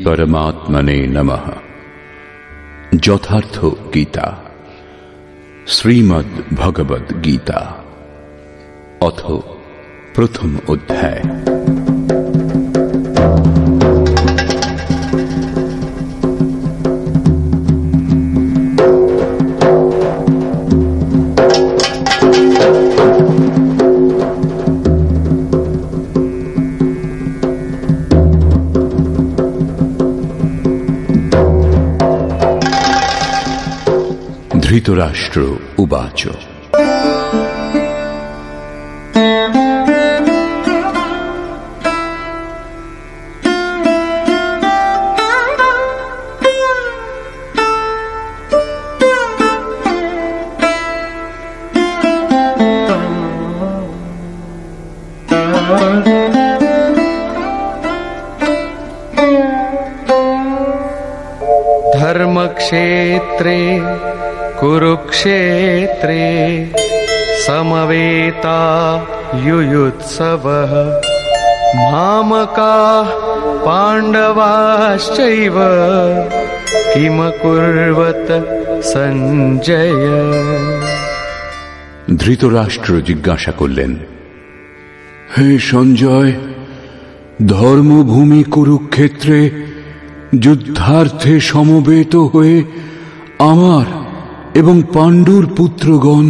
পরমাত্মনে নমঃ। যথার্থ গীতা, শ্রীমদ্ ভগবদ গীতা, অথ প্রথম অধ্যায়। ধৃতরাষ্ট্র উবাচ ধর্মক্ষেত্রে কুরুক্ষেত্রে সমবেতাयुयुत्सवः मामकाः पाण्डवाश्चैव কিমকুর্বত সঞ্জয়। ধৃতরাষ্ট্র জিজ্ঞাসা করলেন, হে সঞ্জয়, ধর্মভূমি কুরুক্ষেত্রে যুদ্ধার্থে সমবেত হয়ে আমার এবং পাণ্ডুর পুত্রগণ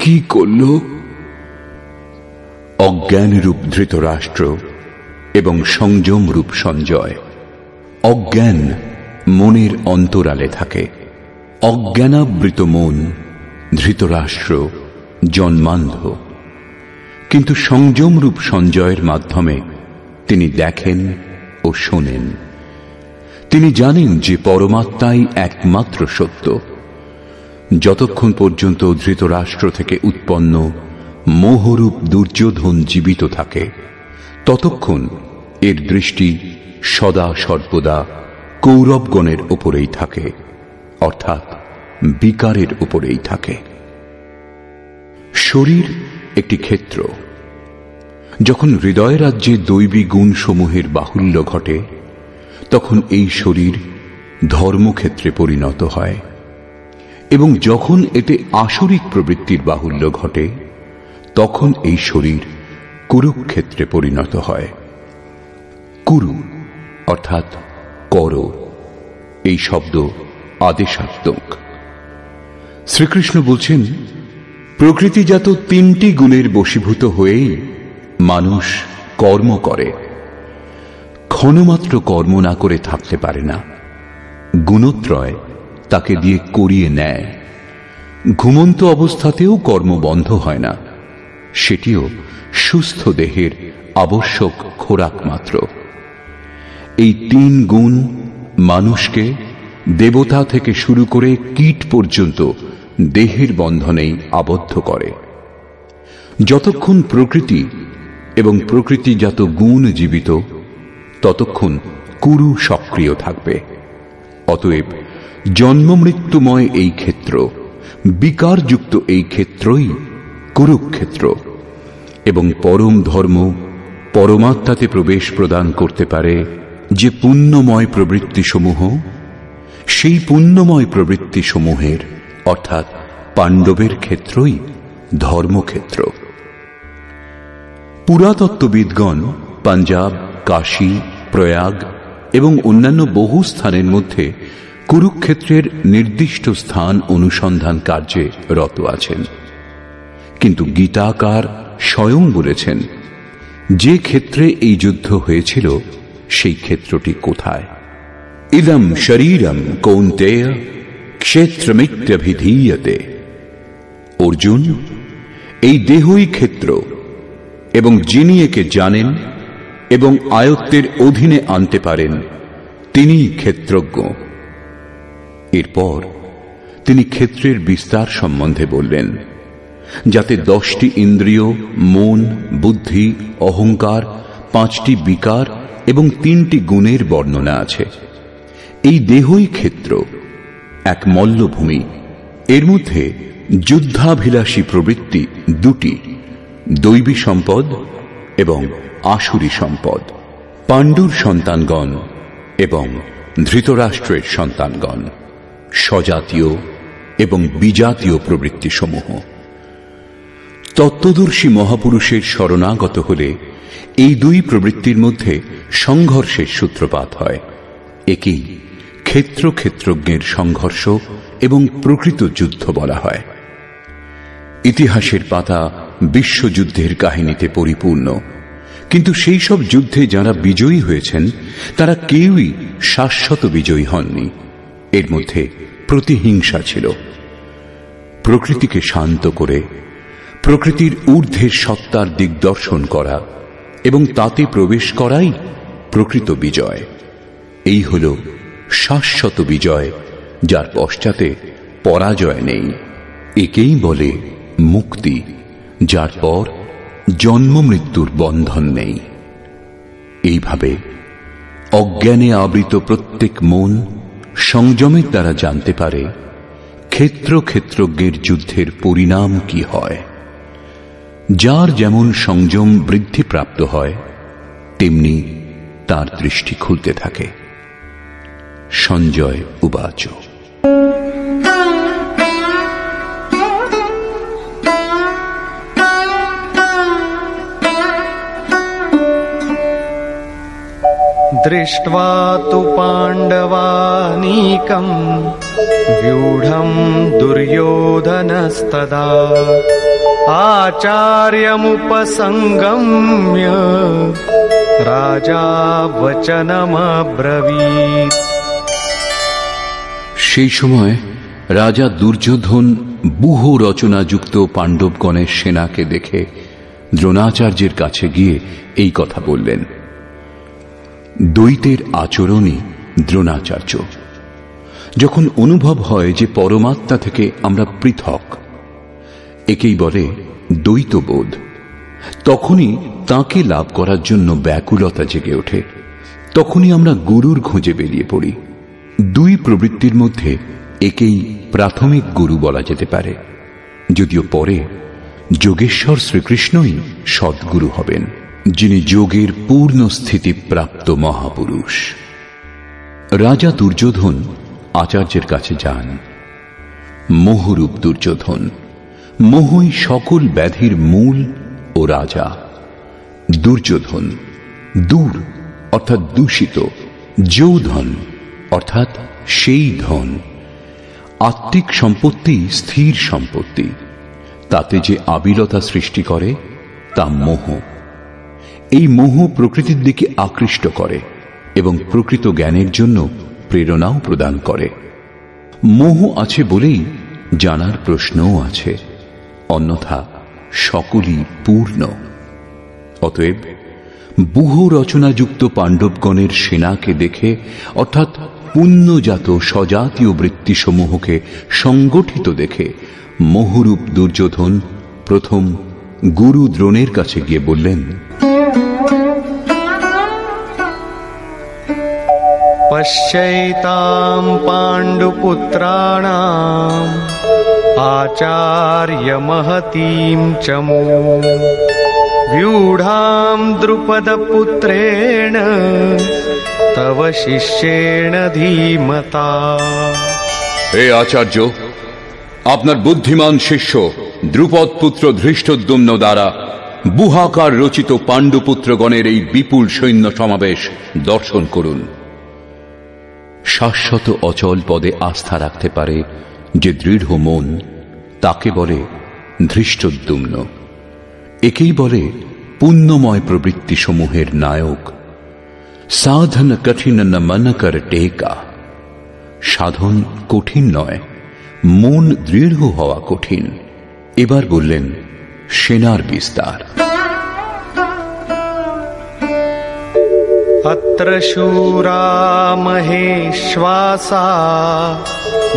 কি করল? অজ্ঞানরূপ ধৃতরাষ্ট্র এবং সংযমরূপ সঞ্জয়। অজ্ঞান মনের অন্তরালে থাকে। অজ্ঞানাবৃত মন ধৃতরাষ্ট্র জন্মান্ধ, কিন্তু সংযমরূপ সঞ্জয়ের মাধ্যমে তিনি দেখেন ও শোনেন। তিনি জানেন যে পরমাত্মাই একমাত্র সত্য। যতক্ষণ পর্যন্ত ধৃতরাষ্ট্র থেকে উৎপন্ন মোহরূপ দুর্যোধন জীবিত থাকে, ততক্ষণ এর দৃষ্টি সদা সর্বদা কৌরবগণের উপরেই থাকে, অর্থাৎ বিকারের উপরেই থাকে। শরীর একটি ক্ষেত্র। যখন হৃদয় রাজ্যে দৈবী গুণ সমূহের বাহুল্য ঘটে, তখন এই শরীর ধর্মক্ষেত্রে পরিণত হয়, এবং যখন এতে আসরিক প্রবৃত্তির বাহুল্য ঘটে, তখন এই শরীর কুরুক্ষেত্রে পরিণত হয়। কুরু অর্থাৎ কর, এই শব্দ আদেশাত্মক। শ্রীকৃষ্ণ বলছেন, প্রকৃতিজাত তিনটি গুণের বশীভূত হয়েই মানুষ কর্ম করে। ক্ষণমাত্র কর্ম না করে থাকতে পারে না। গুণত্রয় তাকে দিয়ে করিয়ে নেয়। ঘুমন্ত অবস্থাতেও কর্ম বন্ধ হয় না, সেটিও সুস্থ দেহের আবশ্যক খোরাক মাত্র। এই তিন গুণ মানুষকে দেবতা থেকে শুরু করে কীট পর্যন্ত দেহের বন্ধনেই আবদ্ধ করে। যতক্ষণ প্রকৃতি এবং প্রকৃতিজাত গুণ জীবিত, ততক্ষণ কুরু সক্রিয় থাকবে। অতএব জন্মমৃত্যুময় এই ক্ষেত্র, বিকারযুক্ত এই ক্ষেত্রই কুরুক্ষেত্র, এবং পরম ধর্ম পরমাত্মাতে প্রবেশ প্রদান করতে পারে যে পুণ্যময় প্রবৃত্তিসমূহ, সেই পুণ্যময় প্রবৃত্তিসমূহের অর্থাৎ পাণ্ডবের ক্ষেত্রই ধর্মক্ষেত্র। পুরাতত্ত্ববিদগণ পাঞ্জাব, কাশী, প্রয়াগ এবং অন্যান্য বহু স্থানের মধ্যে কুরুক্ষেত্রের নির্দিষ্ট স্থান অনুসন্ধান কার্যে রত আছেন। কিন্তু গীতাকার স্বয়ং বলেছেন, যে ক্ষেত্রে এই যুদ্ধ হয়েছিল সেই ক্ষেত্রটি কোথায়? ইদম শরীরম কৌন্তেয় ক্ষেত্রমিত্যভিধীয়তে। অর্জুন, এই দেহই ক্ষেত্র, এবং যিনি একে জানেন এবং আয়ত্তের অধীনে আনতে পারেন, তিনিই ক্ষেত্রজ্ঞ। এরপর তিনি ক্ষেত্রের বিস্তার সম্বন্ধে বললেন, যাতে 10টি ইন্দ্রিয়, মন, বুদ্ধি, অহংকার, 5টি বিকার এবং 3টি গুণের বর্ণনা আছে। এই দেহই ক্ষেত্র, এক মল্লভূমি। এর মধ্যে যুদ্ধাভিলাষী প্রবৃত্তি 2টি, দৈবী সম্পদ এবং আসুরী সম্পদ। পাণ্ডুর সন্তানগণ এবং ধৃতরাষ্ট্রের সন্তানগণ, স্বজাতীয় এবং বিজাতীয় প্রবৃত্তিসমূহ। তত্ত্বদর্শী মহাপুরুষের শরণাগত হলে এই দুই প্রবৃত্তির মধ্যে সংঘর্ষের সূত্রপাত হয়। একেই ক্ষেত্রজ্ঞের সংঘর্ষ এবং প্রকৃত যুদ্ধ বলা হয়। ইতিহাসের পাতা বিশ্বযুদ্ধের কাহিনীতে পরিপূর্ণ, কিন্তু সেই সব যুদ্ধে যারা বিজয়ী হয়েছেন তারা কেউই শাশ্বত বিজয়ী হননি। এর মধ্যে প্রতিহিংসা ছিল। প্রকৃতিকে শান্ত করে প্রকৃতির ঊর্ধ্বের সত্তার দিগদর্শন করা এবং তাতে প্রবেশ করাই প্রকৃত বিজয়। এই হল শাশ্বত বিজয়, যার পশ্চাতে পরাজয় নেই। একেই বলে মুক্তি, যার পর জন্ম মৃত্যুর বন্ধন নেই। এইভাবে অজ্ঞানে আবৃত প্রত্যেক মন সংযমের দ্বারা জানতে পারে ক্ষেত্রজ্ঞের যুদ্ধের পরিণাম কি হয়। যার যেমন সংযম বৃদ্ধিপ্রাপ্ত হয় তেমনি তার দৃষ্টি খুলতে থাকে। সঞ্জয় উবাচ। दृष्ट्वा तु पाण्डवानीकम् व्यूढम् दुर्योधनस्तदा आचार्यमुपसंगम्य राजा वचनमब्रवीत्। সেই সময় রাজা দুর্যোধন ব্যূহ রচনাযুক্ত পাণ্ডবগণের সেনাকে দেখে দ্রোণাচার্যের কাছে গিয়ে এই কথা বললেন। দ্বৈতের আচরণই দ্রোণাচার্য। যখন অনুভব হয় যে পরমাত্মা থেকে আমরা পৃথক, একেই বলে দ্বৈতবোধ, তখনই তাকে লাভ করার জন্য ব্যাকুলতা জেগে ওঠে। তখনই আমরা গুরুর খোঁজে বেরিয়ে পড়ি। দুই প্রবৃত্তির মধ্যে একেই প্রাথমিক গুরু বলা যেতে পারে, যদিও পরে যোগেশ্বর শ্রীকৃষ্ণই সদ্গুরু হবেন, যিনি যোগের পূর্ণ স্থিতি প্রাপ্ত মহাপুরুষ। রাজা দুর্যোধন আচার্যের কাছে যান। মোহরূপ দুর্যোধন, মোহই সকল ব্যাধির মূল ও রাজা। দুর্যোধন দূর অর্থাৎ দূষিত, যৌধন অর্থাৎ সেই ধন। আত্মিক সম্পত্তি স্থির সম্পত্তি, তাতে যে আবিলতা সৃষ্টি করে তা মোহ। এই মোহ প্রকৃতির দিকে আকৃষ্ট করে এবং প্রকৃত জ্ঞানের জন্য প্রেরণাও প্রদান করে। মোহ আছে বলেই জানার প্রশ্নও আছে, অন্যথা সকলই পূর্ণ। অতএব ব্যূহ রচনাযুক্ত পাণ্ডবগণের সেনাকে দেখে, অর্থাৎ পুণ্যজাত স্বজাতীয় বৃত্তিসমূহকে সংগঠিত দেখে মোহরূপ দুর্যোধন প্রথম গুরু দ্রোণের কাছে গিয়ে বললেন, पश्यैतां पाण्डुपुत्राणाम् आचार्य महतीं चमू व्यूढां द्रुपदपुत्रेण तव शिष्येण धीमता। হে আচার্য, আপনার বুদ্ধিমান শিষ্য দ্রুপদ পুত্র ধৃষ্টদ্যুম্ন দ্বারা বুহাকার রচিত পাণ্ডুপুত্রগণের এই বিপুল সৈন্য সমাবেশ দর্শন করুন। শাশ্বত অচল পদে আস্থা রাখতে পারে যে দৃঢ় মন, তাকে বলে ধৃষ্টদ্যুম্ন। একেই বলে পুণ্যময় প্রবৃত্তি সমূহের নায়ক। সাধন কঠিন ন মন কর টেকা। সাধন কঠিন নয়, মন দৃঢ় হওয়া কঠিন। এবার বললেন সেনার বিস্তার। अत्र शूरा महेश्वासा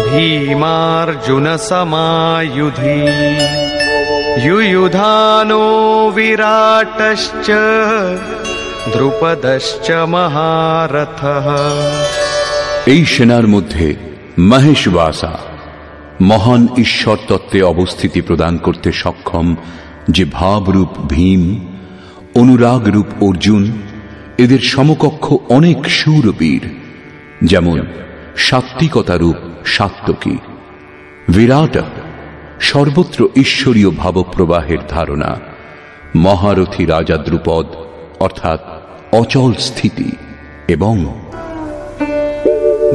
भीमार्जुन समायुधि युयुधानो विराटश्च द्रुपदश्च महारथः। এই সেনার মধ্যে মহেশবাসা, মহান ঈশ্বর তত্ত্বে অবস্থিতি প্রদান করতে সক্ষম যে ভাবরূপ ভীম, অনুরাগরূপ অর্জুন, এদের সমকক্ষ অনেক শূরবীর যেমন সাত্ত্বিকতারূপ সাত্ত্বকী, বিরাট সর্বত্র ঈশ্বরীয় ভাবপ্রবাহের ধারণা, মহারথী রাজা দ্রুপদ অর্থাৎ অচল স্থিতি, এবং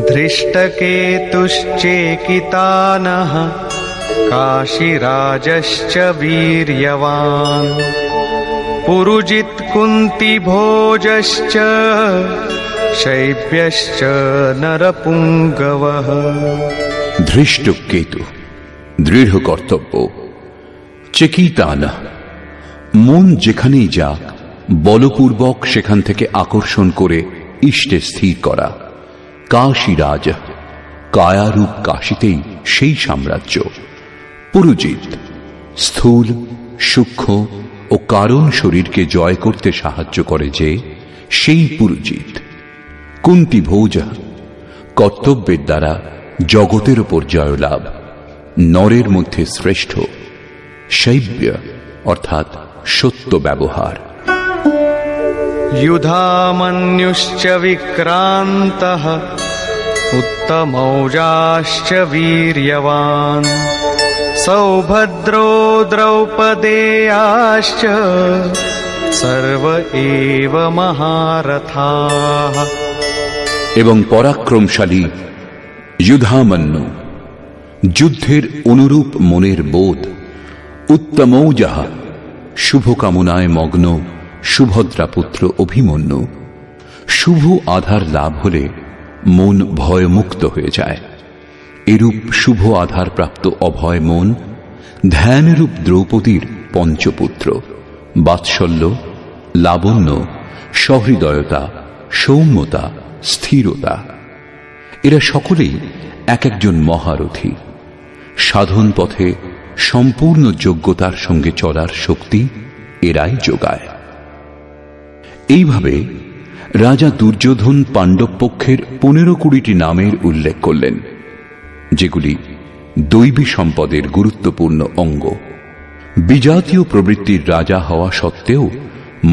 ধৃষ্টকেতুশ্চেকিতানঃ কাশীরাজশ্চ বীর্যবান পুরুজিৎ কুন্তিভোজশ্চ শৈব্যশ্চ নরপুঙ্গবঃ। ধৃষ্টকেতু দৃঢ় কর্তব্য, চেকিতানঃ মন যেখানেই যাক বলপূর্বক সেখান থেকে আকর্ষণ করে ইষ্টে স্থির করা, কাশীরাজ কায়ারূপ কাশীতেই সেই সাম্রাজ্য, পুরুজিৎ স্থূল সূক্ষ্ম ও কারণ শরীরকে জয় করতে সাহায্য করে যে সেই পুরুজিৎ, কুন্তিভোজ কর্তব্যের দ্বারা জগতের উপর জয়লাভ, নরের মধ্যে শ্রেষ্ঠ, শৈব্য অর্থাৎ সত্য ব্যবহার। युधामन्युश्च विक्रान्तः उत्तमौजाश्च वीर्यवान् सौभद्रो द्रौपदेयाश्च सर्व एव महारथाः। এবং পরাক্রমশালী যুধামন্যু, যুদ্ধের অনুরূপ মনের বোধ, উত্তমৌজাহ শুভকামনায় মগ্ন সুভদ্রা পুত্র অভিমন্যু। শুভ আধার লাভ হলে মন ভয়মুক্ত হয়ে যায়। এরূপ শুভ আধার প্রাপ্ত অভয় মন ধ্যানরূপ দ্রৌপদীর পঞ্চপুত্র, বাৎসল্য, লাবণ্য, সহৃদয়তা, সৌম্যতা, স্থিরতা। এরা সকলেই এক একজন মহারথী। সাধন পথে সম্পূর্ণ যোগ্যতার সঙ্গে চলার শক্তি এরাই যোগায়। এইভাবে রাজা দুর্যোধন পাণ্ডব পক্ষের 15-20টি নামের উল্লেখ করলেন, যেগুলি দৈবী সম্পদের গুরুত্বপূর্ণ অঙ্গ। বিজাতীয় প্রবৃত্তির রাজা হওয়া সত্ত্বেও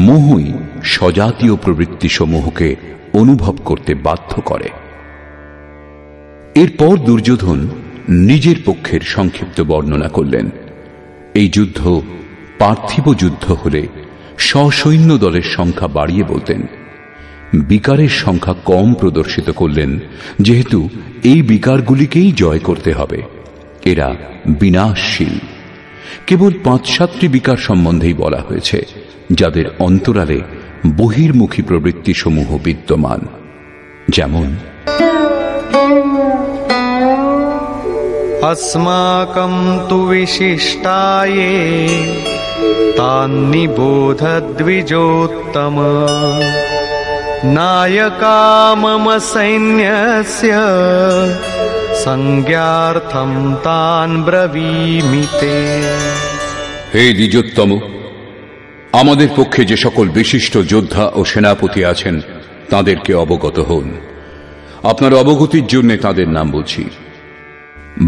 মোহই স্বজাতীয় প্রবৃত্তি সমূহকে অনুভব করতে বাধ্য করে। এরপর দুর্যোধন নিজের পক্ষের সংক্ষিপ্ত বর্ণনা করলেন। এই যুদ্ধ পার্থিব যুদ্ধ হলে সসৈন্য দলের সংখ্যা বাড়িয়ে বলতেন, বিকারের সংখ্যা কম প্রদর্শিত করলেন, যেহেতু এই বিকারগুলিকেই জয় করতে হবে। এরা বিনাশশীল। কেবল 5-7টি বিকার সম্বন্ধেই বলা হয়েছে, যাদের অন্তরালে বহির্মুখী প্রবৃত্তি সমূহ বিদ্যমান, যেমন अस्माकं तु विशिष्टाये तान्निबोध द्विजोत्तम नायका मम सैन्यस्य संज्ञार्थं तान् ब्रवीमि ते। হে দ্বিজোত্তম, আমাদের পক্ষে যে সকল বিশিষ্ট যোদ্ধা ও সেনাপতি আছেন তাদেরকে অবগত হন। আপনার অবগতির জন্য তাদের নাম বলছি।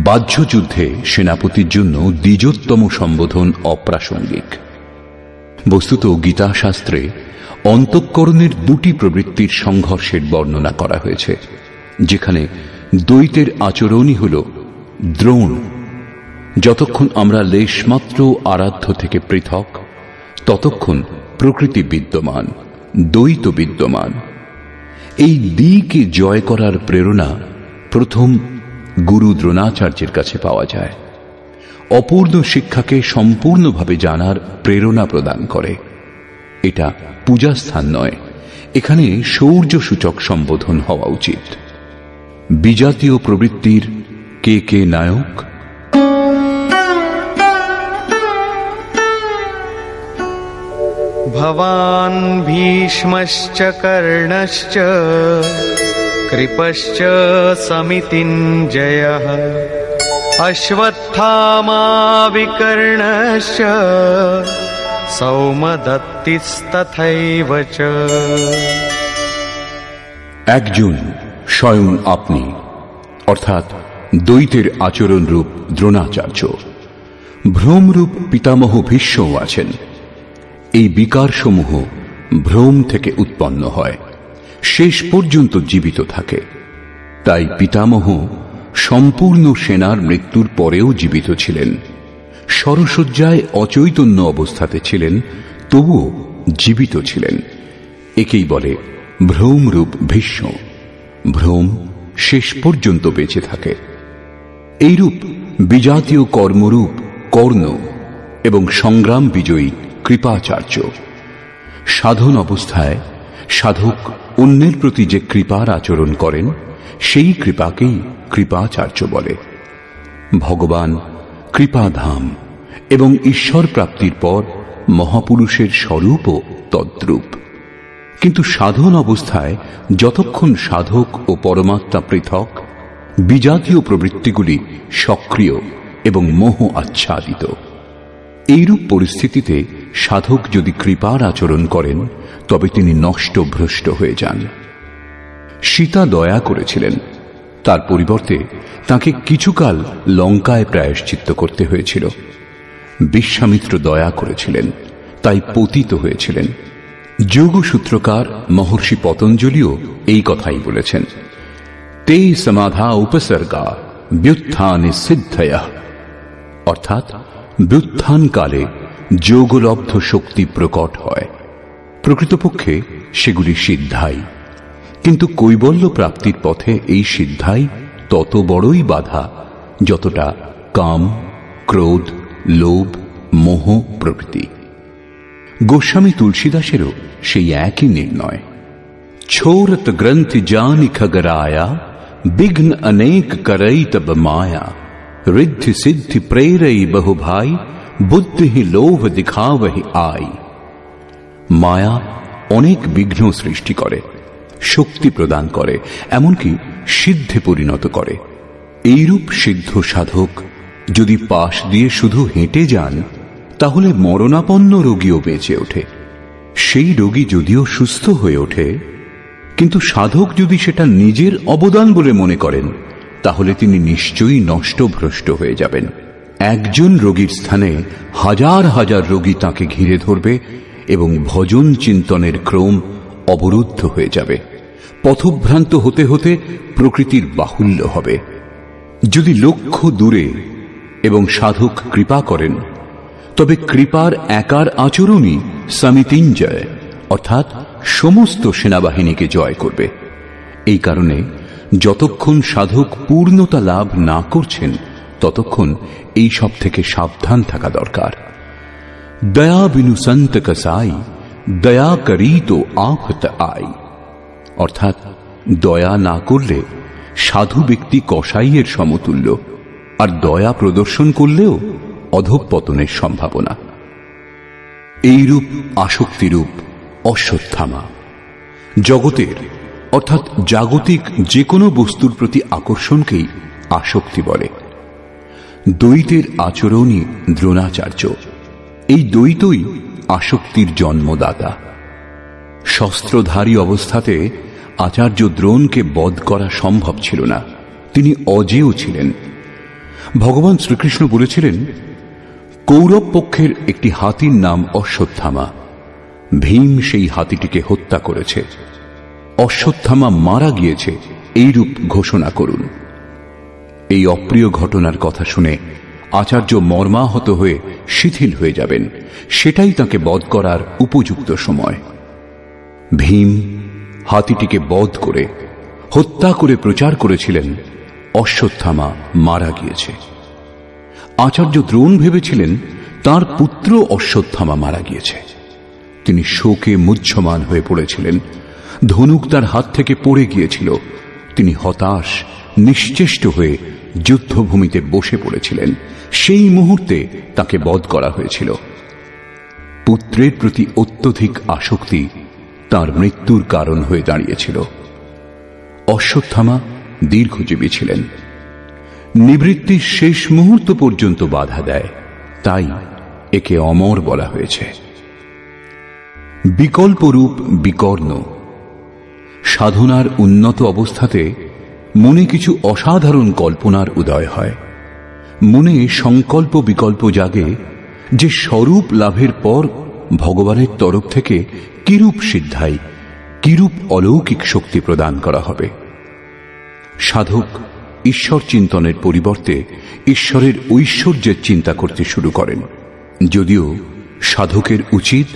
বাহ্য যুদ্ধে সেনাপতির জন্য দ্বিজোত্তম সম্বোধন অপ্রাসঙ্গিক। বস্তুত গীতা শাস্ত্রে অন্তঃকরণের 2টি প্রবৃত্তির সংঘর্ষের বর্ণনা করা হয়েছে, যেখানে দ্বৈতের আচরণই হল দ্রোণ। যতক্ষণ আমরা লেশমাত্র আরাধ্য থেকে পৃথক, ততক্ষণ প্রকৃতি বিদ্যমান, দ্বৈত বিদ্যমান। এই দ্বিকে জয় করার প্রেরণা প্রথম গুরু দ্রোণাচার্যের কাছে পাওয়া যায়। অপূর্ণ শিক্ষাকে সম্পূর্ণভাবে জানার প্রেরণা প্রদান করে। এটা পূজাস্থান নয়, এখানে শৌর্য সূচক সম্বোধন হওয়া উচিত। বিজাতীয় প্রবৃত্তির কে কে নায়ক? भवान् भीष्मश्च कर्णश्च कृपश्च समितिञ्जयः अश्वत्थामा विकर्णश्च सौमदत्तिस्तथैव च। একজন স্বয়ং আপনি, অর্থাৎ দ্বৈতের আচরণ রূপ দ্রোণাচার্য। ভ্রমরূপ পিতামহ ভীষ্মও আছেন। এই বিকার সমূহ ভ্রম থেকে উৎপন্ন হয়, শেষ পর্যন্ত জীবিত থাকে। তাই পিতামহ সম্পূর্ণ সেনার মৃত্যুর পরেও জীবিত ছিলেন। শরশয্যায় অচৈতন্য অবস্থাতে ছিলেন, তবুও জীবিত ছিলেন। একেই বলে ভ্রমরূপ ভীষ্ম। ভ্রম শেষ পর্যন্ত বেঁচে থাকে। এইরূপ বিজাতীয় কর্মরূপ কর্ণ এবং সংগ্রাম বিজয়ী কৃপাচার্য। সাধন অবস্থায় সাধক অন্যের প্রতি যে কৃপার আচরণ করেন, সেই কৃপাকেই কৃপাচার্য বলে। ভগবান কৃপাধাম এবং ঈশ্বর প্রাপ্তির পর মহাপুরুষের স্বরূপও তদ্রূপ। কিন্তু সাধন অবস্থায় যতক্ষণ সাধক ও পরমাত্মা পৃথক, বিজাতীয় প্রবৃত্তিগুলি সক্রিয় এবং মোহ আচ্ছাদিত। এইরূপ পরিস্থিতিতে সাধক যদি কৃপার আচরণ করেন, তবে তিনি নষ্ট ভ্রষ্ট হয়ে যান। সীতা দয়া করেছিলেন, তার পরিবর্তে তাকে কিছুকাল লঙ্কায় প্রায়শ্চিত্ত করতে হয়েছিল। বিশ্বামিত্র দয়া করেছিলেন, তাই পতিত হয়েছিলেন। যোগসূত্রকার মহর্ষি পতঞ্জলিও এই কথাই বলেছেন, তে সমাধা উপসর্গা ব্যুত্থানে সিদ্ধয়া, অর্থাৎ ব্যুত্থানকালে যোগলব্ধ শক্তি প্রকট হয়। প্রকৃতপক্ষে সেগুলি সিদ্ধাই, কিন্তু কৈবল্য প্রাপ্তির পথে এই সিদ্ধাই তত বড়ই বাধা যতটা কাম, ক্রোধ, লোভ, মোহ প্রভৃতি। গোস্বামী তুলসীদাসেরও সেই একই নির্ণয়। ছোরত গ্রন্থি জানি খগরায়া বিঘ্ন অনেক করই তব মায়া ঋদ্ধি সিদ্ধি প্রেরই বহু ভাই বুদ্ধি লোভ দিখাবহি আই। মায়া অনেক বিঘ্ন সৃষ্টি করে, শক্তি প্রদান করে, এমনকি সিদ্ধে পরিণত করে। এইরূপ সিদ্ধ সাধক যদি পাশ দিয়ে শুধু হেঁটে যান, তাহলে মরণাপন্ন রোগীও বেঁচে ওঠে। সেই রোগী যদিও সুস্থ হয়ে ওঠে, কিন্তু সাধক যদি সেটা নিজের অবদান বলে মনে করেন, তাহলে তিনি নিশ্চয়ই নষ্ট ভ্রষ্ট হয়ে যাবেন। একজন রোগীর স্থানে হাজার হাজার রোগী তাকে ঘিরে ধরবে এবং ভজন চিন্তনের ক্রম অবরুদ্ধ হয়ে যাবে। পথভ্রান্ত হতে হতে প্রকৃতির বাহুল্য হবে। যদি লক্ষ্য দূরে এবং সাধক কৃপা করেন, তবে কৃপার একার আচরণই সমিতিঞ্জয়, অর্থাৎ সমস্ত সেনাবাহিনীকে জয় করবে। এই কারণে যতক্ষণ সাধক পূর্ণতা লাভ না করছেন, ততক্ষণ এই সব থেকে সাবধান থাকা দরকার। দয়া বিনু সন্ত কসাই দয়া করি তো আফত আই, অর্থাৎ দয়া না করলে সাধু ব্যক্তি কসাইয়ের সমতুল্য, আর দয়া প্রদর্শন করলেও অধঃপতনের সম্ভাবনা। এইরূপ আসক্তিরূপ অশ্বত্থামা। জগতের অর্থাৎ জাগতিক যে কোনো বস্তুর প্রতি আকর্ষণকেই আসক্তি বলে। দ্বৈতের আচরণই দ্রোণাচার্য। এই দ্বৈতই আসক্তির জন্মদাতা। শস্ত্রধারী অবস্থাতে আচার্য দ্রোণকে বধ করা সম্ভব ছিল না, তিনি অজেয় ছিলেন। ভগবান শ্রীকৃষ্ণ বলেছিলেন, কৌরব পক্ষের একটি হাতির নাম অশ্বত্থামা। ভীম সেই হাতিটিকে হত্যা করেছে। অশ্বত্থামা মারা গিয়েছে, এইরূপ ঘোষণা করুন। এই অপ্রিয় ঘটনার কথা শুনে আচার্য মর্মাহত হয়ে শিথিল হয়ে যাবেন। সেটাই তাকে বধ করার উপযুক্ত সময়। ভীম হাতিটিকে বধ করে হত্যা করে প্রচার করেছিলেন, অশ্বত্থামা মারা গিয়েছে। আচার্য দ্রোণ ভেবেছিলেন তার পুত্র অশ্বত্থামা মারা গিয়েছে। তিনি শোকে মুহ্যমান হয়ে পড়েছিলেন। ধনুক তার হাত থেকে পড়ে গিয়েছিল। তিনি হতাশ, নিশ্চেষ্ট হয়ে যুদ্ধভূমিতে বসে পড়েছিলেন। সেই মুহূর্তে তাকে বধ করা হয়েছিল। পুত্রের প্রতি অত্যধিক আসক্তি তার মৃত্যুর কারণ হয়ে দাঁড়িয়েছিল। অশ্বত্থামা দীর্ঘজীবী ছিলেন। নিবৃত্তির শেষ মুহূর্ত পর্যন্ত বাধা দেয়, তাই একে অমর বলা হয়েছে। বিকল্পরূপ বিকর্ণ। সাধনার উন্নত অবস্থাতে মনে কিছু অসাধারণ কল্পনার উদয় হয়। মনে সংকল্প বিকল্প জাগে যে স্বরূপ লাভের পর ভগবানের তরফ থেকে কিরূপ সিদ্ধাই, কিরূপ অলৌকিক শক্তি প্রদান করা হবে। সাধক ঈশ্বর চিন্তনের পরিবর্তে ঈশ্বরের ঐশ্বর্যের চিন্তা করতে শুরু করেন, যদিও সাধকের উচিত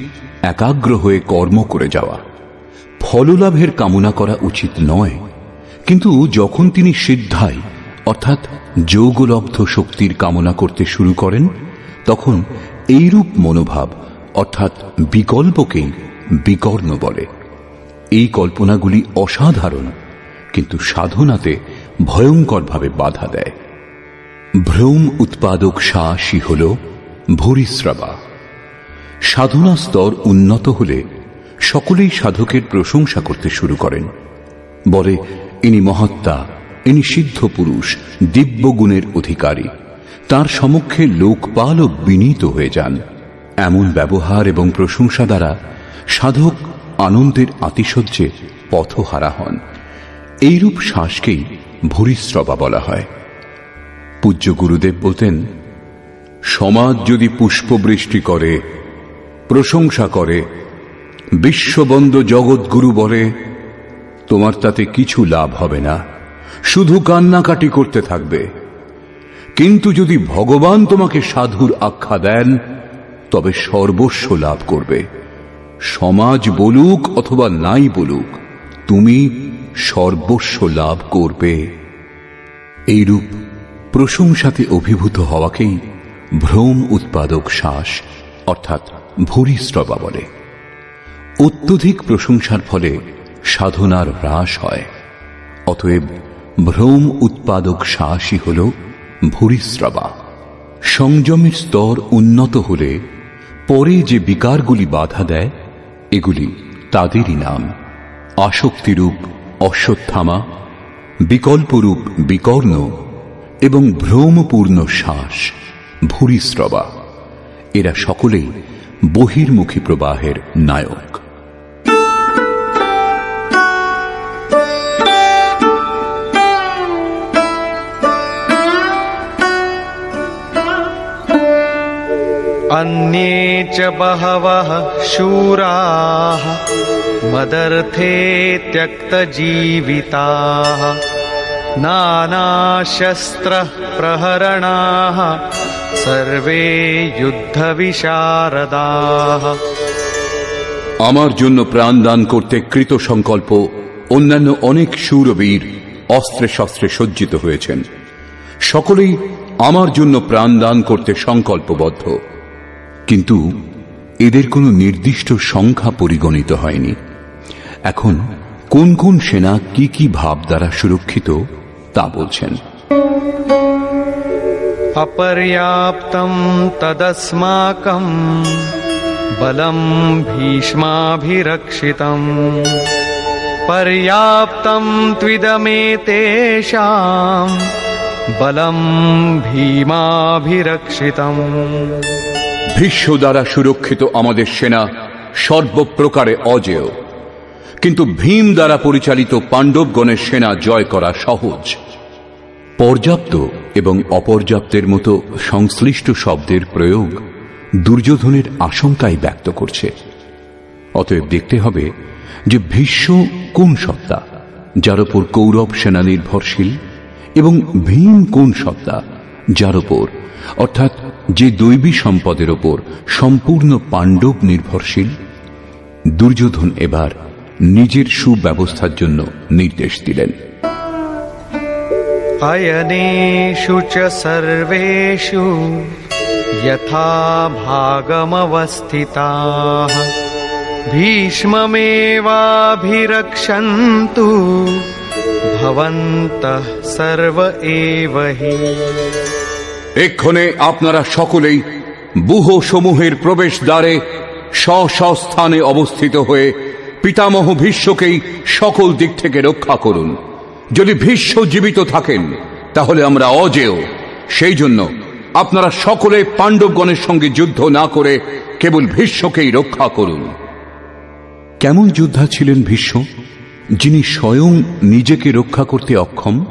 একাগ্র হয়ে কর্ম করে যাওয়া। ফললাভের কামনা করা উচিত নয়, কিন্তু যখন তিনি সিদ্ধায় অর্থাৎ যোগলব্ধ শক্তির কামনা করতে শুরু করেন, তখন এইরূপ মনোভাব অর্থাৎ বিকল্পকেই বিকর্ণ বলে। এই কল্পনাগুলি অসাধারণ, কিন্তু সাধনাতে ভয়ঙ্করভাবে বাধা দেয়। ভ্রম উৎপাদক সাহসী হল ভূরিশ্রবা। সাধনা স্তর উন্নত হলে সকলেই সাধকের প্রশংসা করতে শুরু করেন, বলে ইনি মহাত্মা, ইনি সিদ্ধ পুরুষ, দিব্য গুণের অধিকারী। তার সমক্ষে লোকপালও বিনীত হয়ে যান। এমন ব্যবহার এবং প্রশংসা দ্বারা সাধক আনন্দের আতিশয্যে পথহারা হন। এইরূপ শ্বাসকেই ভূরিশ্রবা বলা হয়। পূজ্য গুরুদেব বলতেন, সমাজ যদি পুষ্পবৃষ্টি করে, প্রশংসা করে, বিশ্ববন্দ জগৎগুরু বলে, তোমার তাতে কিছু লাভ হবে না, শুধু কান্নাকাটি করতে থাকবে। কিন্তু যদি ভগবান তোমাকে সাধুর আখ্যা দেন, তবে সর্বস্ব লাভ করবে। সমাজ বলুক অথবা নাই বলুক, তুমি সর্বস্ব লাভ করবে। এইরূপ প্রশংসাতে অভিভূত হওয়াকেই ভ্রম উৎপাদক শ্বাস অর্থাৎ ভূরিশ্রবা বলে। অত্যধিক প্রশংসার ফলে সাধনার হ্রাস হয়। অতএব ভ্রম উৎপাদক শ্বাসই হল ভূরিশ্রবা। সংযমের স্তর উন্নত হলে পরে যে বিকারগুলি বাধা দেয়, এগুলি তাদেরই নাম। আসক্তিরূপ অশ্বত্থামা, বিকল্পরূপ বিকর্ণ এবং ভ্রমপূর্ণ শ্বাস ভূরিশ্রবা। এরা সকলেই বহির্মুখী প্রবাহের নায়ক। अन्ये च बहवः शूराः मदर्थे त्यक्तजीविताः नानाशस्त्रः प्रहरणाः सर्वे युद्धविशारदाः। আমার জন্য প্রাণ দান করতে কৃত সংকল্প অন্যান্য অনেক শূরবীর অস্ত্রে শস্ত্রে সজ্জিত হয়েছেন। সকলেই আমার জন্য প্রাণ দান করতে সংকল্পবদ্ধ, কিন্তু এদের কোনো নির্দিষ্ট সংখ্যা পরিগণিত হয়নি। এখন কোন কোন সেনা কি কি ভাব দ্বারা সুরক্ষিত তা বলছেন। অপর্যাপ্তম তদস্মাকম বলম ভীষ্মাভিরক্ষিতম পর্যাপ্তম ত্বিদমেতেষাম বলম ভীমাভিরক্ষিতম। ভীষ্ম দ্বারা সুরক্ষিত আমাদের সেনা সর্বপ্রকারে অজেয়, কিন্তু ভীম দ্বারা পরিচালিত পাণ্ডবগণের সেনা জয় করা সহজ। পর্যাপ্ত এবং অপর্যাপ্তের মতো সংশ্লিষ্ট শব্দের প্রয়োগ দুর্যোধনের আশঙ্কাই ব্যক্ত করছে। অতএব দেখতে হবে যে ভীষ্ম কোন সত্তা যার উপর কৌরব সেনা নির্ভরশীল, এবং ভীম কোন সত্তা যার উপর অর্থাৎ যে দৈবী সম্পদের উপর সম্পূর্ণ পাণ্ডব নির্ভরশীল। দুর্যোধন এবার নিজের সুব্যবস্থার জন্য নির্দেশ দিলেন। अयनेषु च सर्वेषु यथा भागमवस्थिताः भीष्ममेवाभिरक्षन्तु भवन्तः सर्व एव हि। এক্ষণে আপনারা সকলেই ব্যূহ সমূহের প্রবেশ দ্বারে স্ব-স্বস্থানে অবস্থিত হয়ে পিতামহ ভীষ্মকেই সকল দিক থেকে রক্ষা করুন। যদি ভীষ্ম জীবিত থাকেন তাহলে আমরা অজেয়। সেই জন্য আপনারা সকলে পাণ্ডবগণের সঙ্গে যুদ্ধ না করে কেবল ভীষ্মকেই রক্ষা করুন। কেমন যোদ্ধা ছিলেন ভীষ্ম, যিনি স্বয়ং নিজেকে রক্ষা করতে অক্ষম?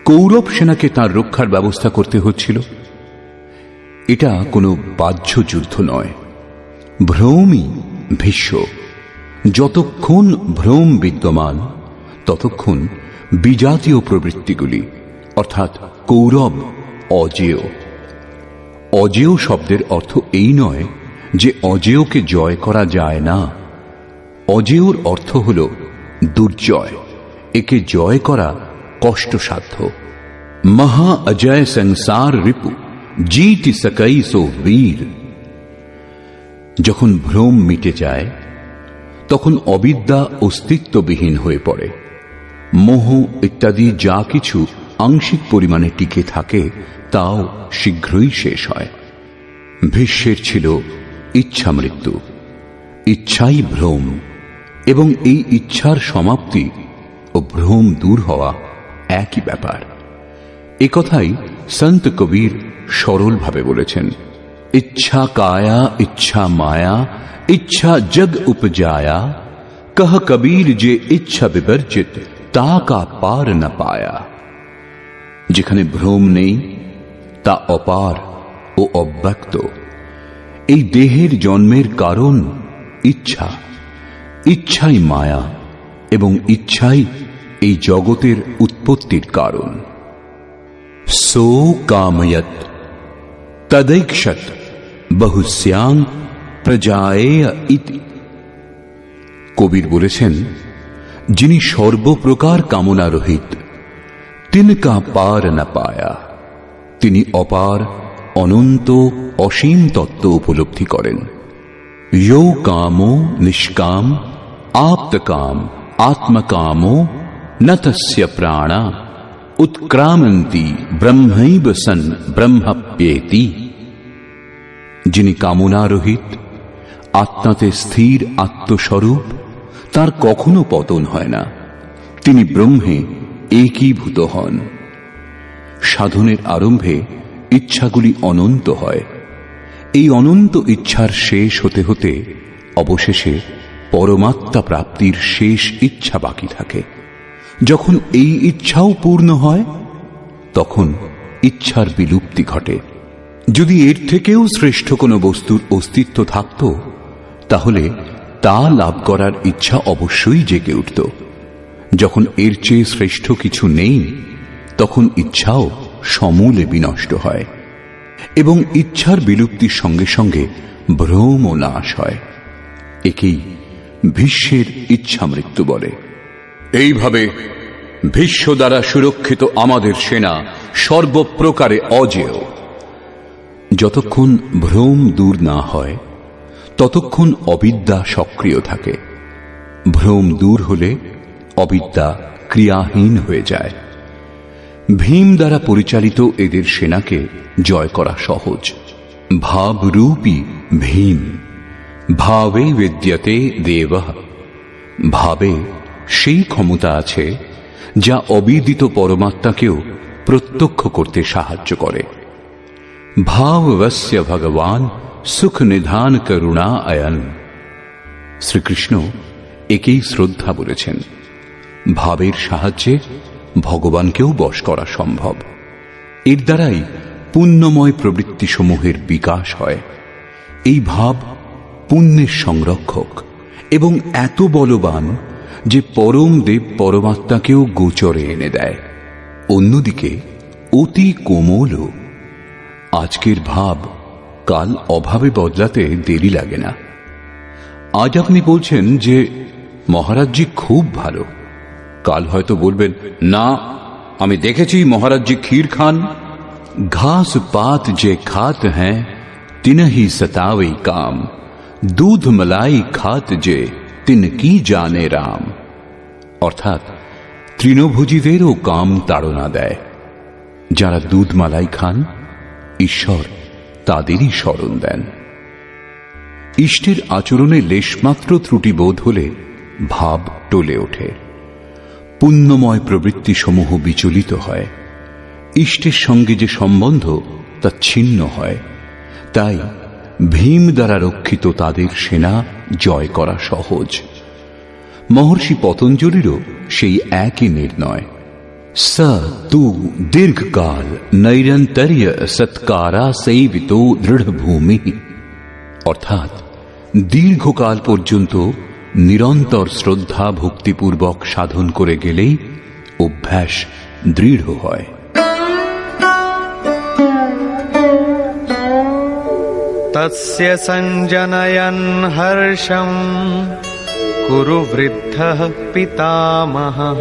কৌরব সেনাকে তাঁর রক্ষার ব্যবস্থা করতে হচ্ছিল। এটা কোনো বাহ্য যুদ্ধ নয়, ভ্রমই ভীষ্ম। যতক্ষণ ভ্রম বিদ্যমান ততক্ষণ বিজাতীয় প্রবৃত্তিগুলি অর্থাৎ কৌরব অজেয়। অজেয় শব্দের অর্থ এই নয় যে অজেয়কে জয় করা যায় না। অজেয়র অর্থ হল দুর্জয়, একে জয় করা কষ্টসাধ্য। মহা অজয় সংসার রিপু जीति सकई सो वीर। যখন ভ্রম মিটে যায় তখন অবিদ্যা অস্তিত্ববিহীন হয়ে পড়ে। মোহ ইত্যাদি যা কিছু আংশিক পরিমাণে টিকে থাকে তাও শীঘ্রই শেষ হয়। ভীষ্মের ছিল ইচ্ছা মৃত্যু, ইচ্ছাই ভ্রম, এবং এই ইচ্ছার সমাপ্তি ও ভ্রম দূর হওয়া একই ব্যাপার। এ কথাই সন্ত কবির সরলভাবে বলেছেন, इच्छा काया इच्छा माया इच्छा जग उपजाया, कह कबीर जे इच्छा विवर्जित ताका पार न पाया। যেখানে ভ্রম নেই তা অপার ও অব্যক্ত। এই দেহের জন্মের কারণ ইচ্ছা, ইচ্ছাই মায়া, এবং ইচ্ছাই এই জগতের উৎপত্তির কারণ। সো কাময়ত তदैक्षत বহুশ্যাং প্রজায়েয় ইতি। কবির বলেছেন, যিনি সর্বপ্রকার কামনা রহিত, তিনকা পার না পায়া, তিনি অপার অনন্ত অসীম তত্ত্ব উপলব্ধি করেন। यो कामो निष्काम आप्तकाम आत्मकामो न तस्य प्राणा उत्क्रामन्ति ब्रह्मैव सन् ब्रह्मप्येति। যিনি কামনা রহিত, আত্মাতে স্থির আত্মস্বরূপ, তার কখনো পতন হয় না, তিনি ব্রহ্মে একীভূত হন। সাধনের আরম্ভে ইচ্ছাগুলি অনন্ত হয়। এই অনন্ত ইচ্ছার শেষ হতে হতে অবশেষে পরমাত্মা প্রাপ্তির শেষ ইচ্ছা বাকি থাকে। যখন এই ইচ্ছাও পূর্ণ হয় তখন ইচ্ছার বিলুপ্তি ঘটে। যদি এর থেকেও শ্রেষ্ঠ কোনো বস্তুর অস্তিত্ব থাকত তাহলে তা লাভ করার ইচ্ছা অবশ্যই জেগে উঠত। যখন এর চেয়ে শ্রেষ্ঠ কিছু নেই তখন ইচ্ছাও সমূলে বিনষ্ট হয়, এবং ইচ্ছার বিলুপ্তির সঙ্গে সঙ্গে ভ্রম ও নাশ হয়। একেই ভীষ্মের ইচ্ছা মৃত্যু বলে। এইভাবে ভীষ্ম দ্বারা সুরক্ষিত আমাদের সেনা সর্বপ্রকারে অজেয়। যতক্ষণ ভ্রম দূর না হয় ততক্ষণ অবিদ্যা সক্রিয় থাকে। ভ্রম দূর হলে অবিদ্যা ক্রিয়াহীন হয়ে যায়। ভীম দ্বারা পরিচালিত এদের সেনাকে জয় করা সহজ। ভাবরূপী ভীম, ভাবে বিদ্যতে দেবঃ। ভাবে সেই ক্ষমতা আছে যা অবিদিত পরমাত্মাকেও প্রত্যক্ষ করতে সাহায্য করে। ভাববস্য ভগবান সুখ নিধান করুণা আয়ন। শ্রীকৃষ্ণ একেই শ্রদ্ধা বলেছেন। ভাবের সাহায্যে ভগবানকেও বশ করা সম্ভব। এর দ্বারাই পুণ্যময় প্রবৃত্তিসমূহের বিকাশ হয়। এই ভাব পুণ্যের সংরক্ষক এবং এত বলবান যে পরম দেব পরমাত্মাকেও গোচরে এনে দেয়। অন্যদিকে অতি কোমলও। আজকের ভাব কাল অভাবে বদলাতে দেরি লাগে না। আজ আপনি বলছেন যে মহারাজজি খুব ভালো, কাল হয়তো বলবেন, না, আমি দেখেছি মহারাজজি ক্ষীর খান। ঘাস পাত যে খাত হ্যাঁ তিনহি সতাওই কাম, দুধ মালাই খাত যে তিন কি জানে রাম। অর্থাৎ তৃণভোজীদেরও কাম তাড়না দেয়। যারা দুধ মালাই খান ঈশ্বর তাদেরই স্মরণ দেন। ইষ্টের আচরণে লেশমাত্র ত্রুটি বোধ হলে ভাব টলে ওঠে। পুণ্যময় প্রবৃত্তিসমূহ বিচলিত হয়। ইষ্টের সঙ্গে যে সম্বন্ধ তা ছিন্ন হয়। তাই ভীম দ্বারা রক্ষিত তাদের সেনা জয় করা সহজ। মহর্ষি পতঞ্জলিরও সেই একই নির্ণয়। স তু দীর্ঘকাল নৈরন্তর্য সৎকারা সেবিত দৃঢ় ভূমি। অর্থাৎ দীর্ঘকাল পর্যন্ত নিরন্তর শ্রদ্ধা ভক্তিপূর্বক সাধন করে গেলেই অভ্যাস দৃঢ় হয়। তস্য সঞ্জনয়ন হর্ষম কুরু বৃদ্ধঃ পিতামহঃ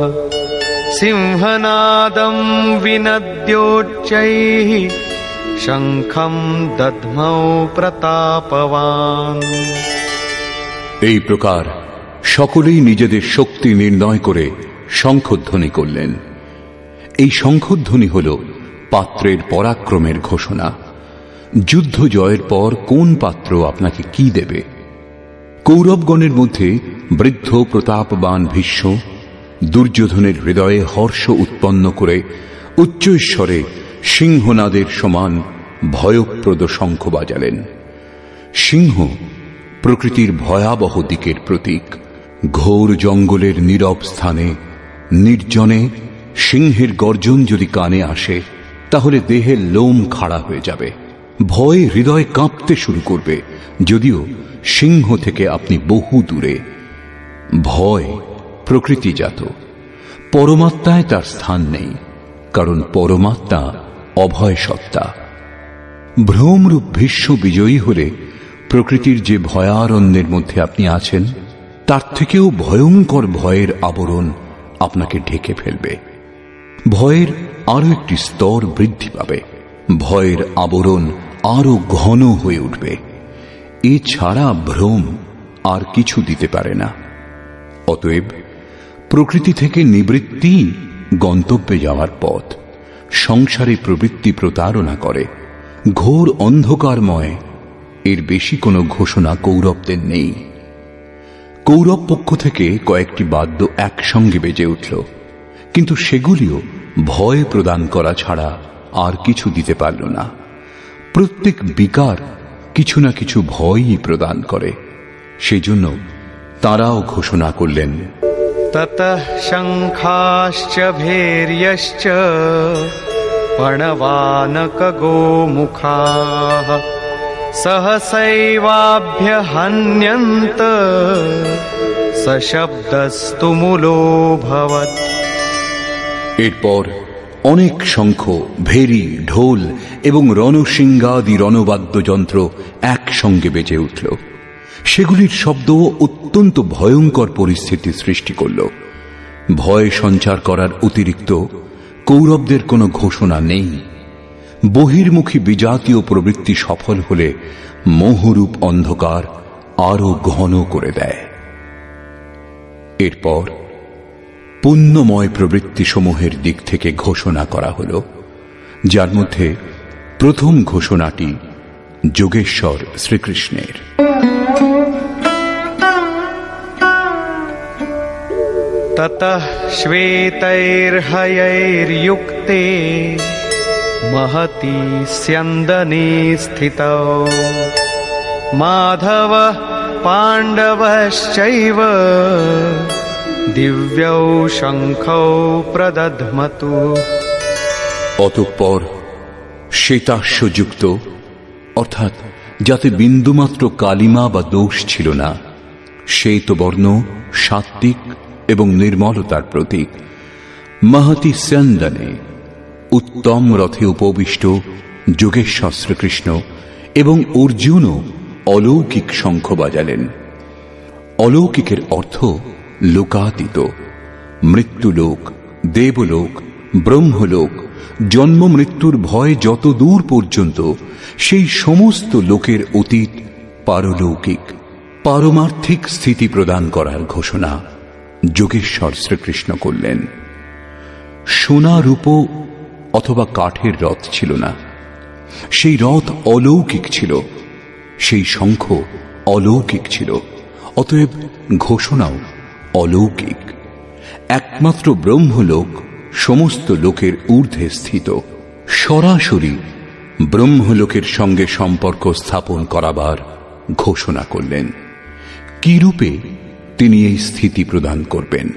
সিংহনাদম বিনদ্যোচ্চৈঃ শঙ্খম দধ্মৌ প্রতাপবান। এই প্রকার সকলেই নিজেদের শক্তি নির্ণয় করে শঙ্খধ্বনি করলেন। এই শঙ্খধ্বনি হল পাত্রের পরাক্রমের ঘোষণা। যুদ্ধ জয়ের পর কোন পাত্র আপনাকে কি দেবে? কৌরবগণের মধ্যে বৃদ্ধ প্রতাপবান ভীষ্ম দুর্যোধনের হৃদয়ে হর্ষ উৎপন্ন করে উচ্চৈঃস্বরে সিংহনাদের সমান ভয়প্রদ শঙ্খ বাজালেন। সিংহ প্রকৃতির ভয়াবহ দিকের প্রতীক। ঘোর জঙ্গলের নীরব স্থানে নির্জনে সিংহের গর্জন যদি কানে আসে, তাহলে দেহের লোম খাড়া হয়ে যাবে, ভয়ে হৃদয় কাঁপতে শুরু করবে, যদিও সিংহ থেকে আপনি বহু দূরে। ভয় প্রকৃতিজাত, পরমাত্মায় তার স্থান নেই, কারণ পরমাত্মা অভয় সত্তা। ভ্রমরূপ ভীষ্ম বিজয়ী হলে প্রকৃতির যে ভয়ারণ্যের মধ্যে আপনি আছেন, তার থেকেও ভয়ঙ্কর ভয়ের আবরণ আপনাকে ঢেকে ফেলবে। ভয়ের আরো একটি স্তর বৃদ্ধি পাবে, ভয়ের আবরণ আরো ঘন হয়ে উঠবে। এছাড়া ভ্রম আর কিছু দিতে পারে না। অতএব প্রকৃতি থেকে নিবৃত্তি গন্তব্যে যাওয়ার পথ। সংসারে প্রবৃত্তি প্রতারণা করে, ঘোর অন্ধকারময়। এর বেশি কোনো ঘোষণা কৌরবদের নেই। কৌরব পক্ষ থেকে কয়েকটি বাদ্য একসঙ্গে বেজে উঠল, কিন্তু সেগুলিও ভয় প্রদান করা ছাড়া আর কিছু দিতে পারল না। প্রত্যেক বিকার কিছু না কিছু ভয়ই প্রদান করে। সেজন্য তারাও ঘোষণা করলেন, ততঃ শঙ্খাশ্চ ভৈর্যশ্চ পণবানক গোমুখাঃ সহসৈবাভ্যহন্যন্ত সশব্দস্তু মূলোऽভবৎ। এরপর অনেক শঙ্খ, ভেরি, ঢোল এবং রণশৃঙ্গাদি রণবাদ্যযন্ত্র একসঙ্গে বেজে উঠল। সেগুলির শব্দ অত্যন্ত ভয়ঙ্কর পরিস্থিতি সৃষ্টি করল। ভয় সঞ্চার করার অতিরিক্ত কৌরবদের কোনো ঘোষণা নেই। বহির্মুখী বিজাতীয় প্রবৃত্তি সফল হলে মোহরূপ অন্ধকার আরো ঘন করে দেয়। এরপর পুণ্যময় প্রবৃত্তি সমূহের দিক থেকে ঘোষণা করা হল, যার মধ্যে প্রথম ঘোষণাটি যোগেশ্বর শ্রীকৃষ্ণের। ততঃ শ্বেতৈর্হয়ৈর্যুক্তে महति स्यन्दने स्थितौ माधवः पाण्डवश्चैव दिव्यौ शङ्खौ प्रदध्मतु। অতঃপর শ্বেতাশ্বযুক্ত, অর্থাৎ যাতে বিন্দুমাত্র কালিমা বা দোষ ছিল না, শ্বেতবর্ণ সাত্ত্বিক এবং নির্মলতার প্রতীক মহতি স্যন্দনে উত্তম রথে উপবিষ্ট যোগেশ্বর শ্রীকৃষ্ণ এবং অর্জুনও অলৌকিক শঙ্খ বাজালেন। অলৌকিকের অর্থ লোকাতীত। মৃত্যুলোক, দেবলোক, ব্রহ্মলোক, জন্ম মৃত্যুর ভয় যত দূর পর্যন্ত, সেই সমস্ত লোকের অতীত পারলৌকিক, পারমার্থিক স্থিতি প্রদান করার ঘোষণা যোগেশ্বর শ্রীকৃষ্ণ করলেন। সোনা রূপ অথবা কাঠের রথ ছিল না, সেই রথ অলৌকিক ছিল, সেই শঙ্খ অলৌকিক ছিল, অতএব ঘোষণাও অলৌকিক। একমাত্র ব্রহ্মলোক সমস্ত লোকের ঊর্ধ্বে স্থিত। সরাসরি ব্রহ্মলোকের সঙ্গে সম্পর্ক স্থাপন করাবার ঘোষণা করলেন। কি রূপে তিনি এই স্থিতি প্রদান করবেন?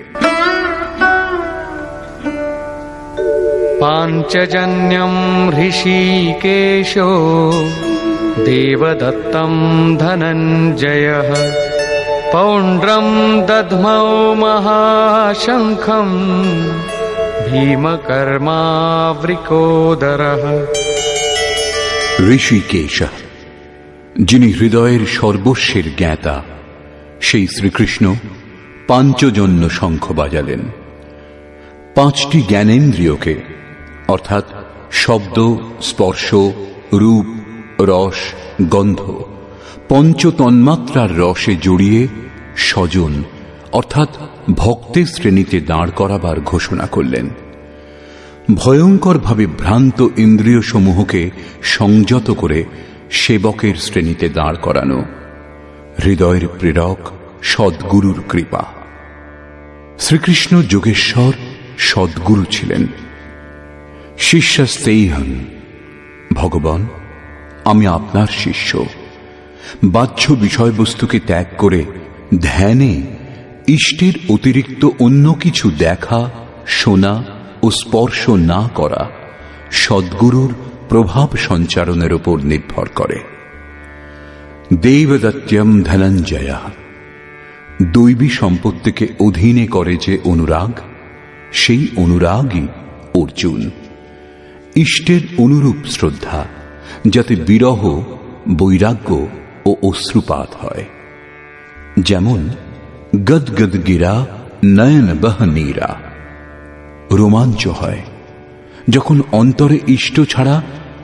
পাঞ্চজন্যম ঋষিকেশো দেবদত্তম ধনঞ্জয়ঃ পৌণ্ড্রম দধ্মৌ মহাশঙ্খম भीमकर्मावृकोदरः। ঋষিকেশ, যিনি হৃদয়ের সর্বস্বের জ্ঞাতা, সেই শ্রীকৃষ্ণ পাঞ্চজন্য শঙ্খ বাজালেন। পাঁচটি জ্ঞানেন্দ্রিয়কে অর্থাৎ শব্দ, স্পর্শ, রূপ, রস, গন্ধ, পঞ্চতন্মাত্রার রসে জড়িয়ে স্বজন অর্থাৎ ভক্তের শ্রেণীতে দাঁড় করাবার ঘোষণা করলেন। ভয়ঙ্করভাবে ভ্রান্ত ইন্দ্রিয় সমূহকে সংযত করে সেবকের শ্রেণীতে দাঁড় করানো হৃদয়ের প্রেরক সদ্গুরুর কৃপা। শ্রীকৃষ্ণ যোগেশ্বর সদ্গুরু ছিলেন। শিষ্যস্তেহং, ভগবান আমি আপনার শিষ্য। বাহ্য বিষয়বস্তুকে ত্যাগ করে ধ্যানে ইষ্টের অতিরিক্ত অন্য কিছু দেখা, শোনা ও স্পর্শ না করা সদ্গুরুর প্রভাব সঞ্চারণের উপর নির্ভর করে। দেবদত্যম ধনঞ্জয়, দৈবী সম্পত্তিকে অধীনে করে যে অনুরাগ, সেই অনুরাগই অর্জুন। ইষ্টের অনুরূপ শ্রদ্ধা, যাতে বিরহ, বৈরাগ্য ও অশ্রুপাত হয়। যেমন গদগদ গিরা নয়ন বহ নীরা, রোমাঞ্চ হয় যখন অন্তরে ইষ্ট ছাড়া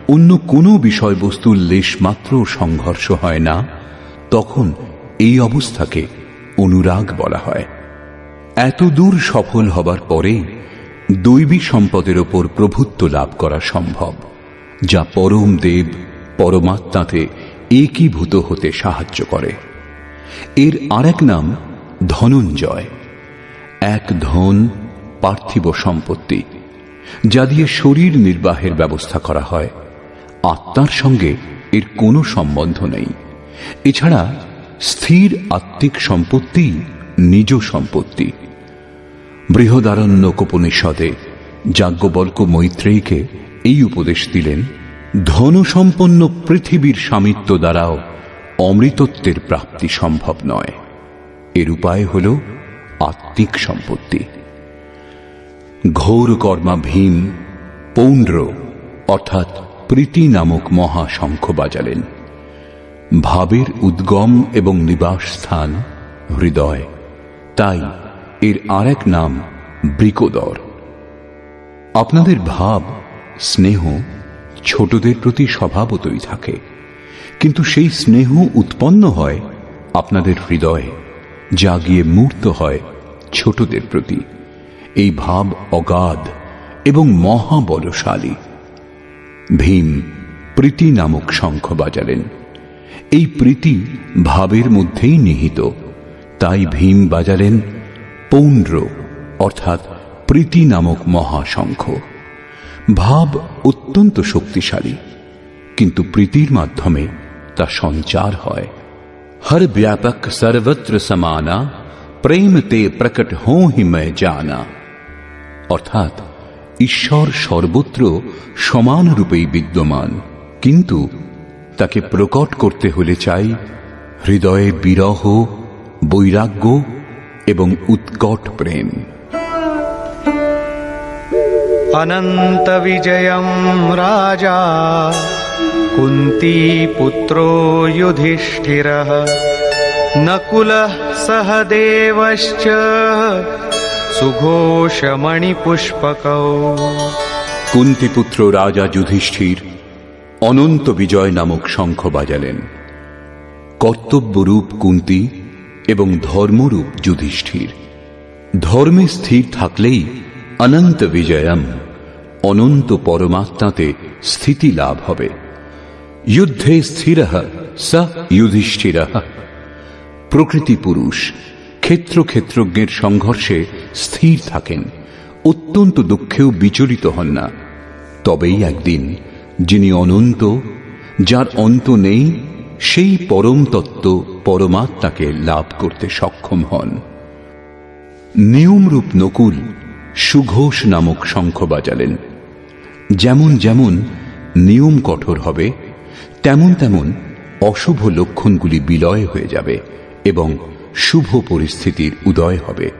অন্য কোনো বিষয়বস্তুর লেশমাত্র সংঘর্ষ হয় না, তখন এই অবস্থাকে অনুরাগ বলা হয়। এত দূর সফল হবার পরে দৈবী সম্পদের ওপর প্রভুত্ব লাভ করা সম্ভব, যা পরম দেব পরমাত্মাতে একীভূত হতে সাহায্য করে। এর আরেক নাম ধনঞ্জয়। এক ধন পার্থিব সম্পত্তি, যা দিয়ে শরীর নির্বাহের ব্যবস্থা করা হয়। আত্মার সঙ্গে এর কোনো সম্বন্ধ নেই। এছাড়া স্থির আত্মিক সম্পত্তি নিজ সম্পত্তি। বৃহদারণ্যকোপনিষদে যাজ্ঞবল্ক্য মৈত্রেয়ীকে এই উপদেশ দিলেন, ধনসম্পন্ন পৃথিবীর স্বামিত্ব দ্বারাও অমৃতত্বের প্রাপ্তি সম্ভব নয়। এর উপায় হল আত্মিক সম্পত্তি। ঘোর কর্মা ভীম পৌণ্ড্র অর্থাৎ প্রীতি নামক মহাশঙ্খ বাজালেন। ভাবের উদ্গম এবং নিবাস স্থান হৃদয়, তাই এর আরেক নাম বৃকোদর। আপনাদের ভাব, স্নেহ ছোটদের প্রতি স্বভাবতই থাকে, কিন্তু সেই স্নেহ উৎপন্ন হয় আপনাদের হৃদয়ে, যা গিয়ে মূর্ত হয় ছোটদের প্রতি। এই ভাব অগাধ এবং মহাবলশালী। ভীম প্রীতি নামক শঙ্খ বাজালেন। এই প্রীতি ভাবের মধ্যেই নিহিত, তাই ভীম বাজালেন পৌণ্ড্র অর্থাৎ প্রীতি নামক মহাশঙ্খ। ভাব অত্যন্ত শক্তিশালী, কিন্তু প্রীতির মাধ্যমে তা সঞ্চার হয়। हर व्यापक सर्वत्र समाना, प्रेम ते प्रकट हों ही मैं जाना। অর্থাৎ ঈশ্বর সর্বত্র সমান রূপেই বিদ্যমান, কিন্তু তাকে প্রকট করতে হলে চাই হৃদয়ে বিরহ, বৈরাগ্য এবং উৎকট প্রেম। অনন্ত বিজয়ম রাজা কুন্তী পুত্র যুধিষ্ঠিরঃ, নকুলঃ সহদেবশ্চ সুঘোষমণি পুষ্পকৌ। কুন্তিপুত্র রাজা যুধিষ্ঠির অনন্ত বিজয় নামক শঙ্খ বাজালেন। কর্তব্যরূপ কুন্তি এবং ধর্মরূপ যুধিষ্ঠির। ধর্মে স্থির থাকলেই অনন্ত বিজয়ম, অনন্ত পরমাত্মাতে স্থিতি লাভ হবে। যুদ্ধে স্থিরঃ স যুধিষ্ঠিরঃ। প্রকৃতি পুরুষ ক্ষেত্র ক্ষেত্রজ্ঞের সংঘর্ষে স্থির থাকেন, অত্যন্ত দুঃখেও বিচলিত হন না। তবেই একদিন যিনি অনন্ত, যার অন্ত নেই, সেই পরম তত্ত্ব পরমাত্মাকে লাভ করতে সক্ষম হন। নিয়মরূপ নকুল সুঘোষ নামক শঙ্খ বাজালেন। যেমন যেমন নিয়ম কঠোর হবে, তেমন তেমন অশুভ লক্ষণগুলি বিলয় হয়ে যাবে এবং শুভ পরিস্থিতির উদয় হবে।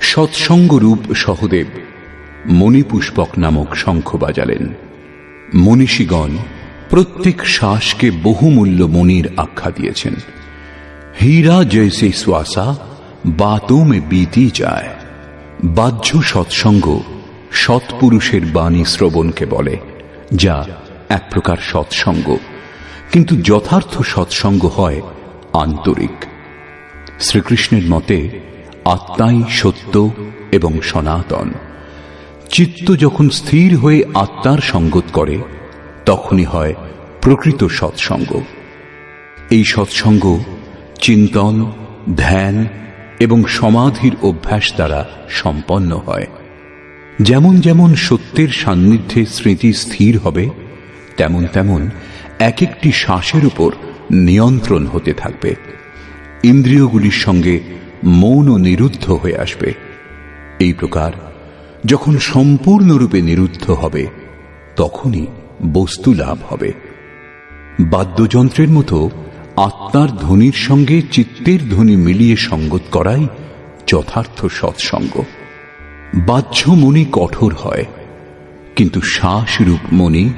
সৎসঙ্গরূপ সহদেব মণিপুষ্পক নামক শঙ্খ বাজালেন। মনীষীগণ প্রত্যেক শ্বাসকে বহুমূল্য মণির আখ্যা দিয়েছেন। হীরা জৈসে শ্বাসা বাতোं में बीती যায়। বাহ্য সৎসঙ্গ সৎপুরুষের বাণী শ্রবণকে বলে, যা এক প্রকার সৎসঙ্গ, কিন্তু যথার্থ সৎসঙ্গ হয় আন্তরিক। শ্রীকৃষ্ণের মতে আত্মাই সত্য এবং সনাতন। চিত্ত যখন স্থির হয়ে আত্মার সঙ্গত করে তখনই হয় প্রকৃত সৎসঙ্গ। এই সৎসঙ্গ চিন্তন, ধ্যান এবং সমাধির অভ্যাস দ্বারা সম্পন্ন হয়। যেমন যেমন সত্যের সান্নিধ্যে স্মৃতি স্থির হবে, তেমন তেমন এক একটি শ্বাসের উপর নিয়ন্ত্রণ হতে থাকবে। ইন্দ্রিয়গুলির সঙ্গে মনও নিরুদ্ধ হয়ে আসবে। এই প্রকার যখন সম্পূর্ণরূপে নিরুদ্ধ হবে তখনই বস্তু লাভ হবে। বাদ্যযন্ত্রের মতো আত্মার ধ্বনির সঙ্গে চিত্তের ধ্বনি মিলিয়ে সঙ্গত করাই যথার্থ সৎসঙ্গ। বাহ্য মণি কঠোর হয়, কিন্তু শ্বাসরূপ মণি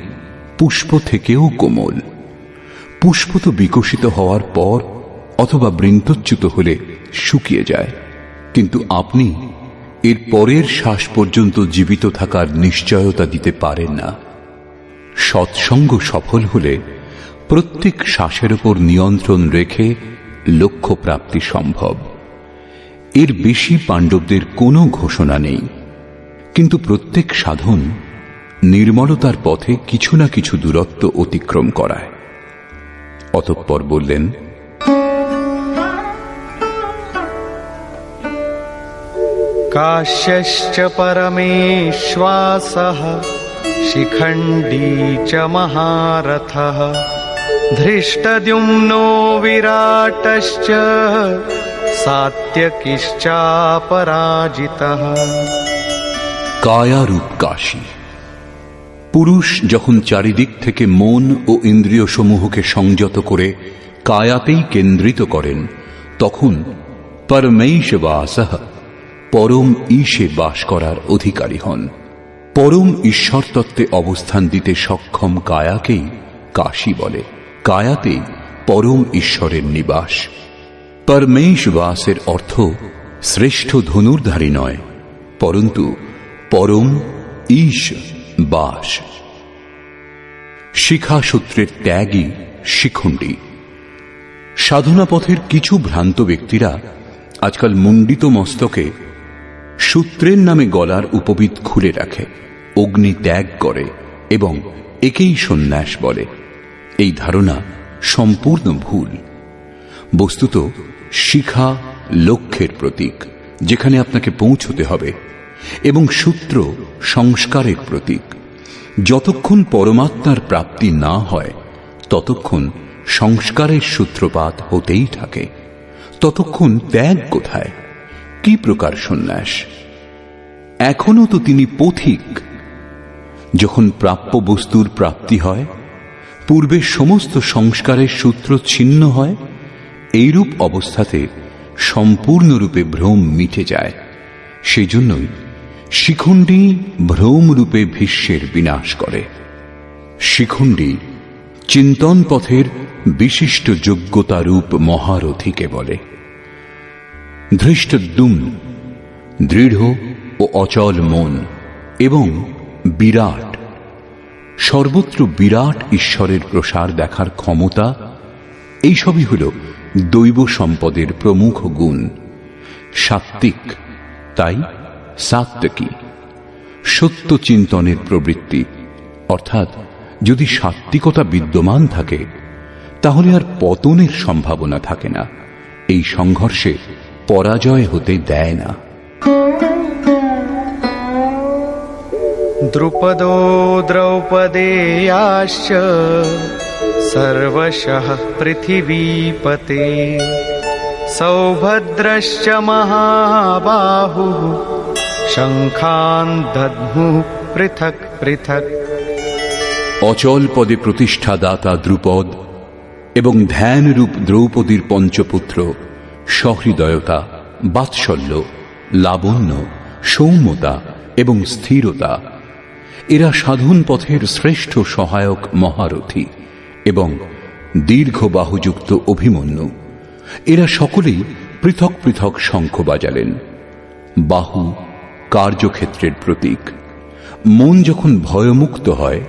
পুষ্প থেকেও কোমল। পুষ্প তো বিকশিত হওয়ার পর অথবা বৃন্তচ্যুত হলে শুকিয়ে যায়, কিন্তু আপনি এর পরের শ্বাস পর্যন্ত জীবিত থাকার নিশ্চয়তা দিতে পারেন না। সৎসঙ্গ সফল হলে প্রত্যেক শ্বাসের উপর নিয়ন্ত্রণ রেখে লক্ষ্য প্রাপ্তি সম্ভব। এর বেশি পাণ্ডবদের কোনো ঘোষণা নেই, কিন্তু প্রত্যেক সাধন নির্মলতার পথে কিছু না কিছু দূরত্ব অতিক্রম করায়। অতঃপর বললেন, काश्यश्च परमेश्वासः शिखण्डी च महारथः धृष्टद्युम्नो विराटश्च सात्यकिश्चापराजितः। কায়ারূপ কাশী। পুরুষ যখন চারিদিক থেকে মন ও ইন্দ্রিয় সমূহকে সংযত করে কায়াতেই কেন্দ্রিত করেন, তখন পরমেশ্ববাসঃ পরম ঈশে বাস করার অধিকারী হন। পরম ঈশ্বর তত্ত্বে অবস্থান দিতে সক্ষম কায়াকেই কাশী বলে। কায়াতেই পরম ঈশ্বরের নিবাস। পরমেশ্ববাসের অর্থ শ্রেষ্ঠ ধনুর্ধারী নয়, পরন্তু পরম ঈশ বাস। শিখাসূত্রের ত্যাগই শিখণ্ডী। সাধনা পথের কিছু ভ্রান্ত ব্যক্তিরা আজকাল মুন্ডিত মস্তকে সূত্রের নামে গলার উপবিদ খুলে রাখে, অগ্নি ত্যাগ করে এবং একেই সন্ন্যাস বলে। এই ধারণা সম্পূর্ণ ভুল। বস্তুত শিখা লক্ষ্যের প্রতীক, যেখানে আপনাকে পৌঁছতে হবে, এবং সূত্র সংস্কারের প্রতীক। যতক্ষণ পরমাত্মার প্রাপ্তি না হয় ততক্ষণ সংস্কারের সূত্রপাত হতেই থাকে। ততক্ষণ ত্যাগ কোথায়? কি প্রকার সন্ন্যাস? এখনো তো তিনি পথিক। যখন প্রাপ্য বস্তুর প্রাপ্তি হয়, পূর্বে সমস্ত সংস্কারের সূত্র ছিন্ন হয়, এইরূপ অবস্থাতে সম্পূর্ণরূপে ভ্রম মিটে যায়। সেই জন্যই শিখণ্ডী ভ্রমরূপে ভীষ্মের বিনাশ করে। শিখণ্ডী চিন্তন পথের বিশিষ্ট যোগ্যতারূপ মহারথীকে বলে। ধৃষ্টদ্যুম্ন দৃঢ় ও অচল মন এবং বিরাট, সর্বত্র বিরাট ঈশ্বরের প্রসার দেখার ক্ষমতা, এইসবই হল দৈব সম্পদের প্রমুখ গুণ। সাত্ত্বিক, তাই সাত্ত্বিকী। সত্য চিন্তনের প্রবৃত্তি, অর্থাৎ যদি সাত্ত্বিকতা বিদ্যমান থাকে তাহলে আর পতনের সম্ভাবনা থাকে না। এই সংঘর্ষে পরাজয় হতে দেয় না। দ্রুপদো দ্রৌপদেয়াশ্চ সর্বশঃ পৃথিবীপতে সৌভদ্রশ্চ মহাবাহুঃ শঙ্খান দধ্মুঃ পৃথক পৃথক। অচল পদে প্রতিষ্ঠা দাতা দ্রুপদ এবং ধ্যানরূপ দ্রৌপদীর পঞ্চপুত্র সহৃদয়তা, বাৎসল্য, লাবণ্য, সৌম্যতা এবং স্থিরতা। এরা সাধন পথের শ্রেষ্ঠ সহায়ক মহারথী এবং দীর্ঘ বাহুযুক্ত অভিমন্যু। এরা সকলেই পৃথক পৃথক শঙ্খ বাজালেন। বাহু কার্যক্ষেত্রের প্রতীক। মন যখন ভয়মুক্ত হয়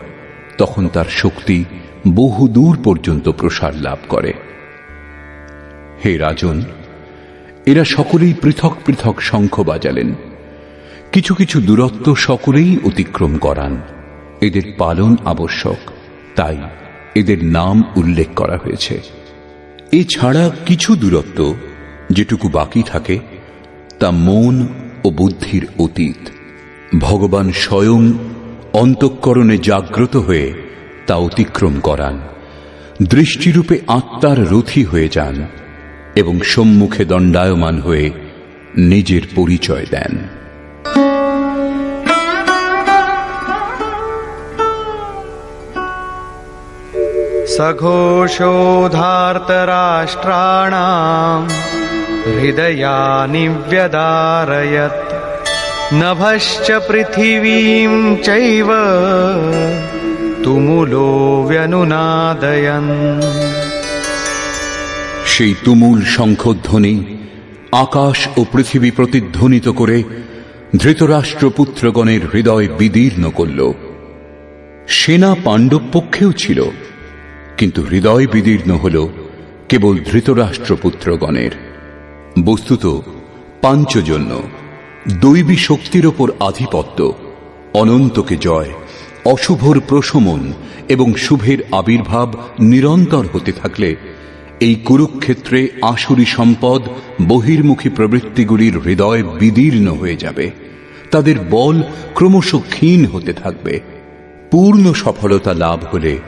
তখন তার শক্তি বহু দূর পর্যন্ত প্রসার লাভ করে। হে রাজন, এরা সকলেই পৃথক পৃথক শঙ্খ বাজালেন। কিছু কিছু দূরত্ব সকলেই অতিক্রম করান। এদের পালন আবশ্যক, তাই এদের নাম উল্লেখ করা হয়েছে। এছাড়া কিছু দূরত্ব যেটুকু বাকি থাকে তা মন ও বুদ্ধির অতীত। ভগবান স্বয়ং অন্তঃকরণে জাগ্রত হয়ে তা অতিক্রম করান, দৃষ্টিরূপে আত্মার রথী হয়ে যান এবং সম্মুখে দণ্ডায়মান হয়ে নিজের পরিচয় দেন। सघोषोधार्तराष्ट्राणाम् हृदयानि व्यदारयत् नभश्च पृथिवीं चैव तुमुलो व्यनुनादयन्। সেই তুমুল শঙ্খধ্বনি আকাশ ও পৃথিবী প্রতিধ্বনিত করে ধৃতরাষ্ট্রপুত্রগণের হৃদয় বিদীর্ণ করল। সেনা পাণ্ডব পক্ষেও ছিল, কিন্তু হৃদয় বিদীর্ণ হল কেবল ধৃতরাষ্ট্রপুত্রগণের। বস্তুত পাঞ্চজন্য, দৈবী শক্তির ওপর আধিপত্য, অনন্তকে জয়, অশুভর প্রশমন এবং শুভের আবির্ভাব নিরন্তর হতে থাকলে এই কুরুক্ষেত্রে আসুরী সম্পদ বহির্মুখী প্রবৃত্তিগুলির হৃদয় বিদীর্ণ হয়ে যাবে। তাদের বল ক্রমশ ক্ষীণ হতে থাকবে। পূর্ণ সফলতা লাভ হলে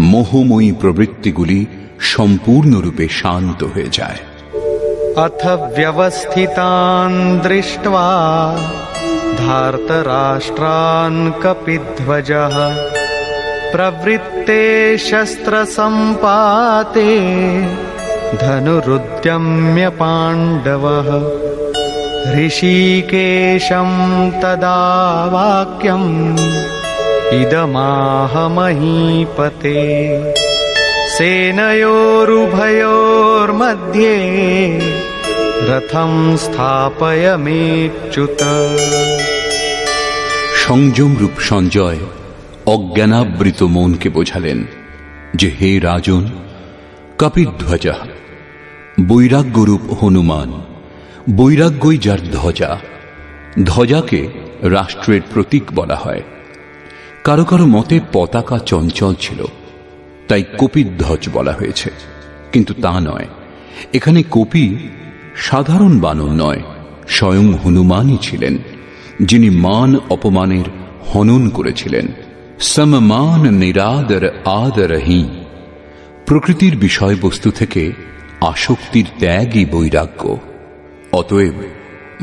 মোহময়ী প্রবৃত্তিগুলি সম্পূর্ণরূপে শান্ত হয়ে যায়। अथ व्यवस्थितान् दृष्ट्वा धार्तराष्ट्रान् कपिध्वजः प्रवृत्ते शस्त्रसम्पाते धनुरुद्यम्य पाण्डवः ऋषिकेशं तदा वाक्यम् इदमाह महीपते सेनयोरुभयोर्मध्ये रथं स्थापयमेच्युत। সংযম রূপ সঞ্জয় অজ্ঞানাবৃত মনকে বোঝালেন যে, হে রাজন, কপিধ্বজা বৈরাগ্যরূপ হনুমান, বৈরাগ্যই যার ধ্বজা। ধ্বজাকে রাষ্ট্রের প্রতীক বলা হয়। কারো কারো মতে পতাকা চঞ্চল ছিল, তাই কপিধ্বজ বলা হয়েছে, কিন্তু তা নয়। এখানে কপি সাধারণ বানর নয়, স্বয়ং হনুমানই ছিলেন, যিনি মান অপমানের হনন করেছিলেন। সমমান নিরাদর আদরহি। প্রকৃতির বিষয়বস্তু থেকে আসক্তির ত্যাগই বৈরাগ্য। অতএব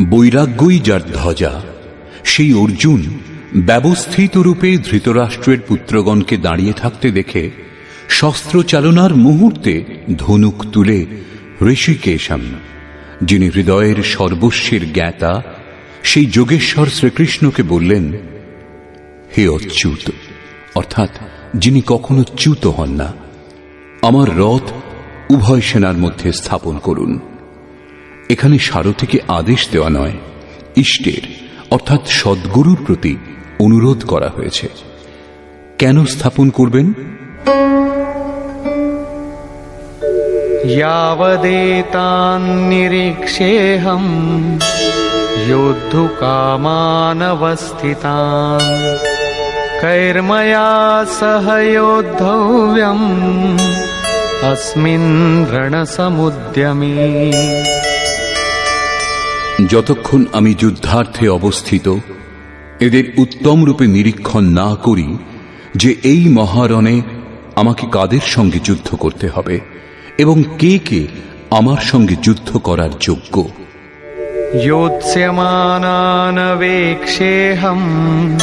বৈরাগ্যই যার ধ্বজা। সেই অর্জুন ব্যবস্থিত রূপে ধৃতরাষ্ট্রের পুত্রগণকে দাঁড়িয়ে থাকতে দেখে শস্ত্র চালনার মুহূর্তে ধনুক তুলে ঋষিকেশম, যিনি হৃদয়ের সর্বস্বের জ্ঞাতা, সেই যোগেশ্বর শ্রীকৃষ্ণকে বললেন, হে অচ্যুত, অর্থাৎ যিনি কখনো চ্যুত হন না, আমার রথ উভয় সেনার মধ্যে স্থাপন করুন। এখানে সারথীকে আদেশ দেওয়া নয়, ইষ্টের অর্থাৎ সদ্গুরুর প্রতি অনুরোধ করা হয়েছে। কেন স্থাপন করবেন? यावदेतान् निरीक्षेऽहम् योद्धुकामानवस्थितान् कैर्मया सह योद्धव्यम् अस्मिन् रणसमुद्यमे। যতক্ষণ আমি যুদ্ধার্থে অবস্থিত এদের উত্তম রূপে নিরীক্ষণ না করি যে এই মহারণে আমাকে কাদের সঙ্গে যুদ্ধ করতে হবে এবং কে কে আমার সঙ্গে যুদ্ধ করার যোগ্য। योत्स्यमानानवेक्षेऽहं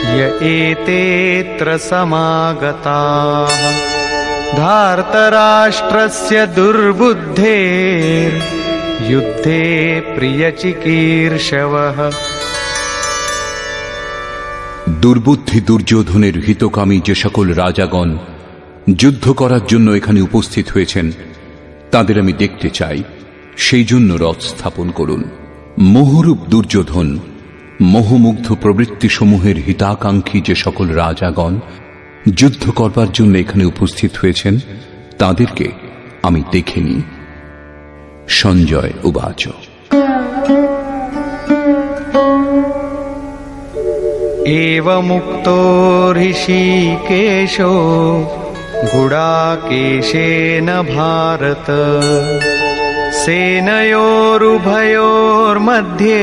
य एतेऽत्र समागताः धार्तराष्ट्रस्य दुर्बुद्धेर्युद्धे प्रियचिकीर्षवः। দুর্বুদ্ধি দুর্যোধনের হিতকামী যে সকল রাজাগণ যুদ্ধ করার জন্য এখানে উপস্থিত হয়েছেন তাদের আমি দেখতে চাই, সেই জন্য রথ স্থাপন করুন। মোহরূপ দুর্যোধন, মোহমুগ্ধ প্রবৃত্তিসমূহের হিতাকাঙ্ক্ষী যে সকল রাজাগণ যুদ্ধ করবার জন্য এখানে উপস্থিত হয়েছেন তাদেরকে আমি দেখিনি। সঞ্জয় উবাচ। एवमुक्तो ऋषिकेशो गुडाकेशेन भारत सेनयोरुभयोर्मध्ये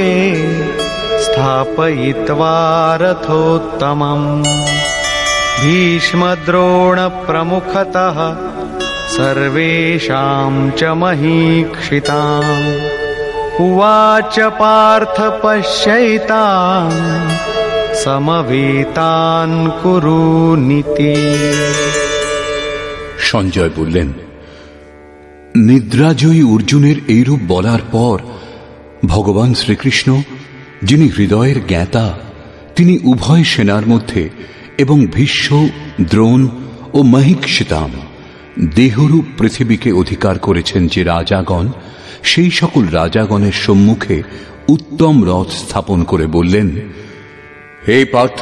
स्थापयित्वा रथोत्तमम् भीष्मद्रोणप्रमुखतः सर्वेषां च महीक्षिताम् उवाच पार्थ पश्यैतान् সমবেতান কুরু নীতি। সঞ্জয় বললেন, নিদ্রাজয়ী অর্জুনের এইরূপ বলার পর ভগবান শ্রীকৃষ্ণ, যিনি হৃদয়ের জ্ঞাতা, তিনি উভয় সেনার মধ্যে এবং ভীষ্ম, দ্রোণ ও মহীক্ষিতাম দেহরূপ পৃথিবীকে অধিকার করেছেন যে রাজাগণ, সেই সকল রাজাগণের সম্মুখে উত্তম রথ স্থাপন করে বললেন, হে পার্থ,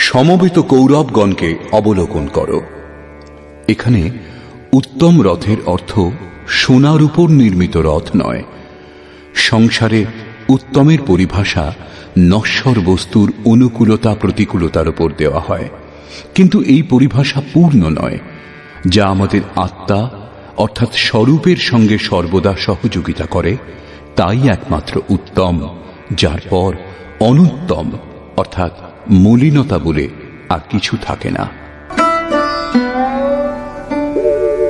সমবেত কৌরবগণকে অবলোকন করো। এখানে উত্তম রথের অর্থ সোনার উপর নির্মিত রথ নয়। সংসারে উত্তমের পরিভাষা নশ্বর বস্তুর অনুকূলতা প্রতিকূলতার উপর দেওয়া হয়, কিন্তু এই পরিভাষা পূর্ণ নয়, যা আমাদের আত্মা অর্থাৎ স্বরূপের সঙ্গে সর্বদা সহযোগিতা করে, তাই একমাত্র উত্তম, যার পর অনুত্তম অর্থাৎ মলিনতা বলে আর কিছু থাকে না।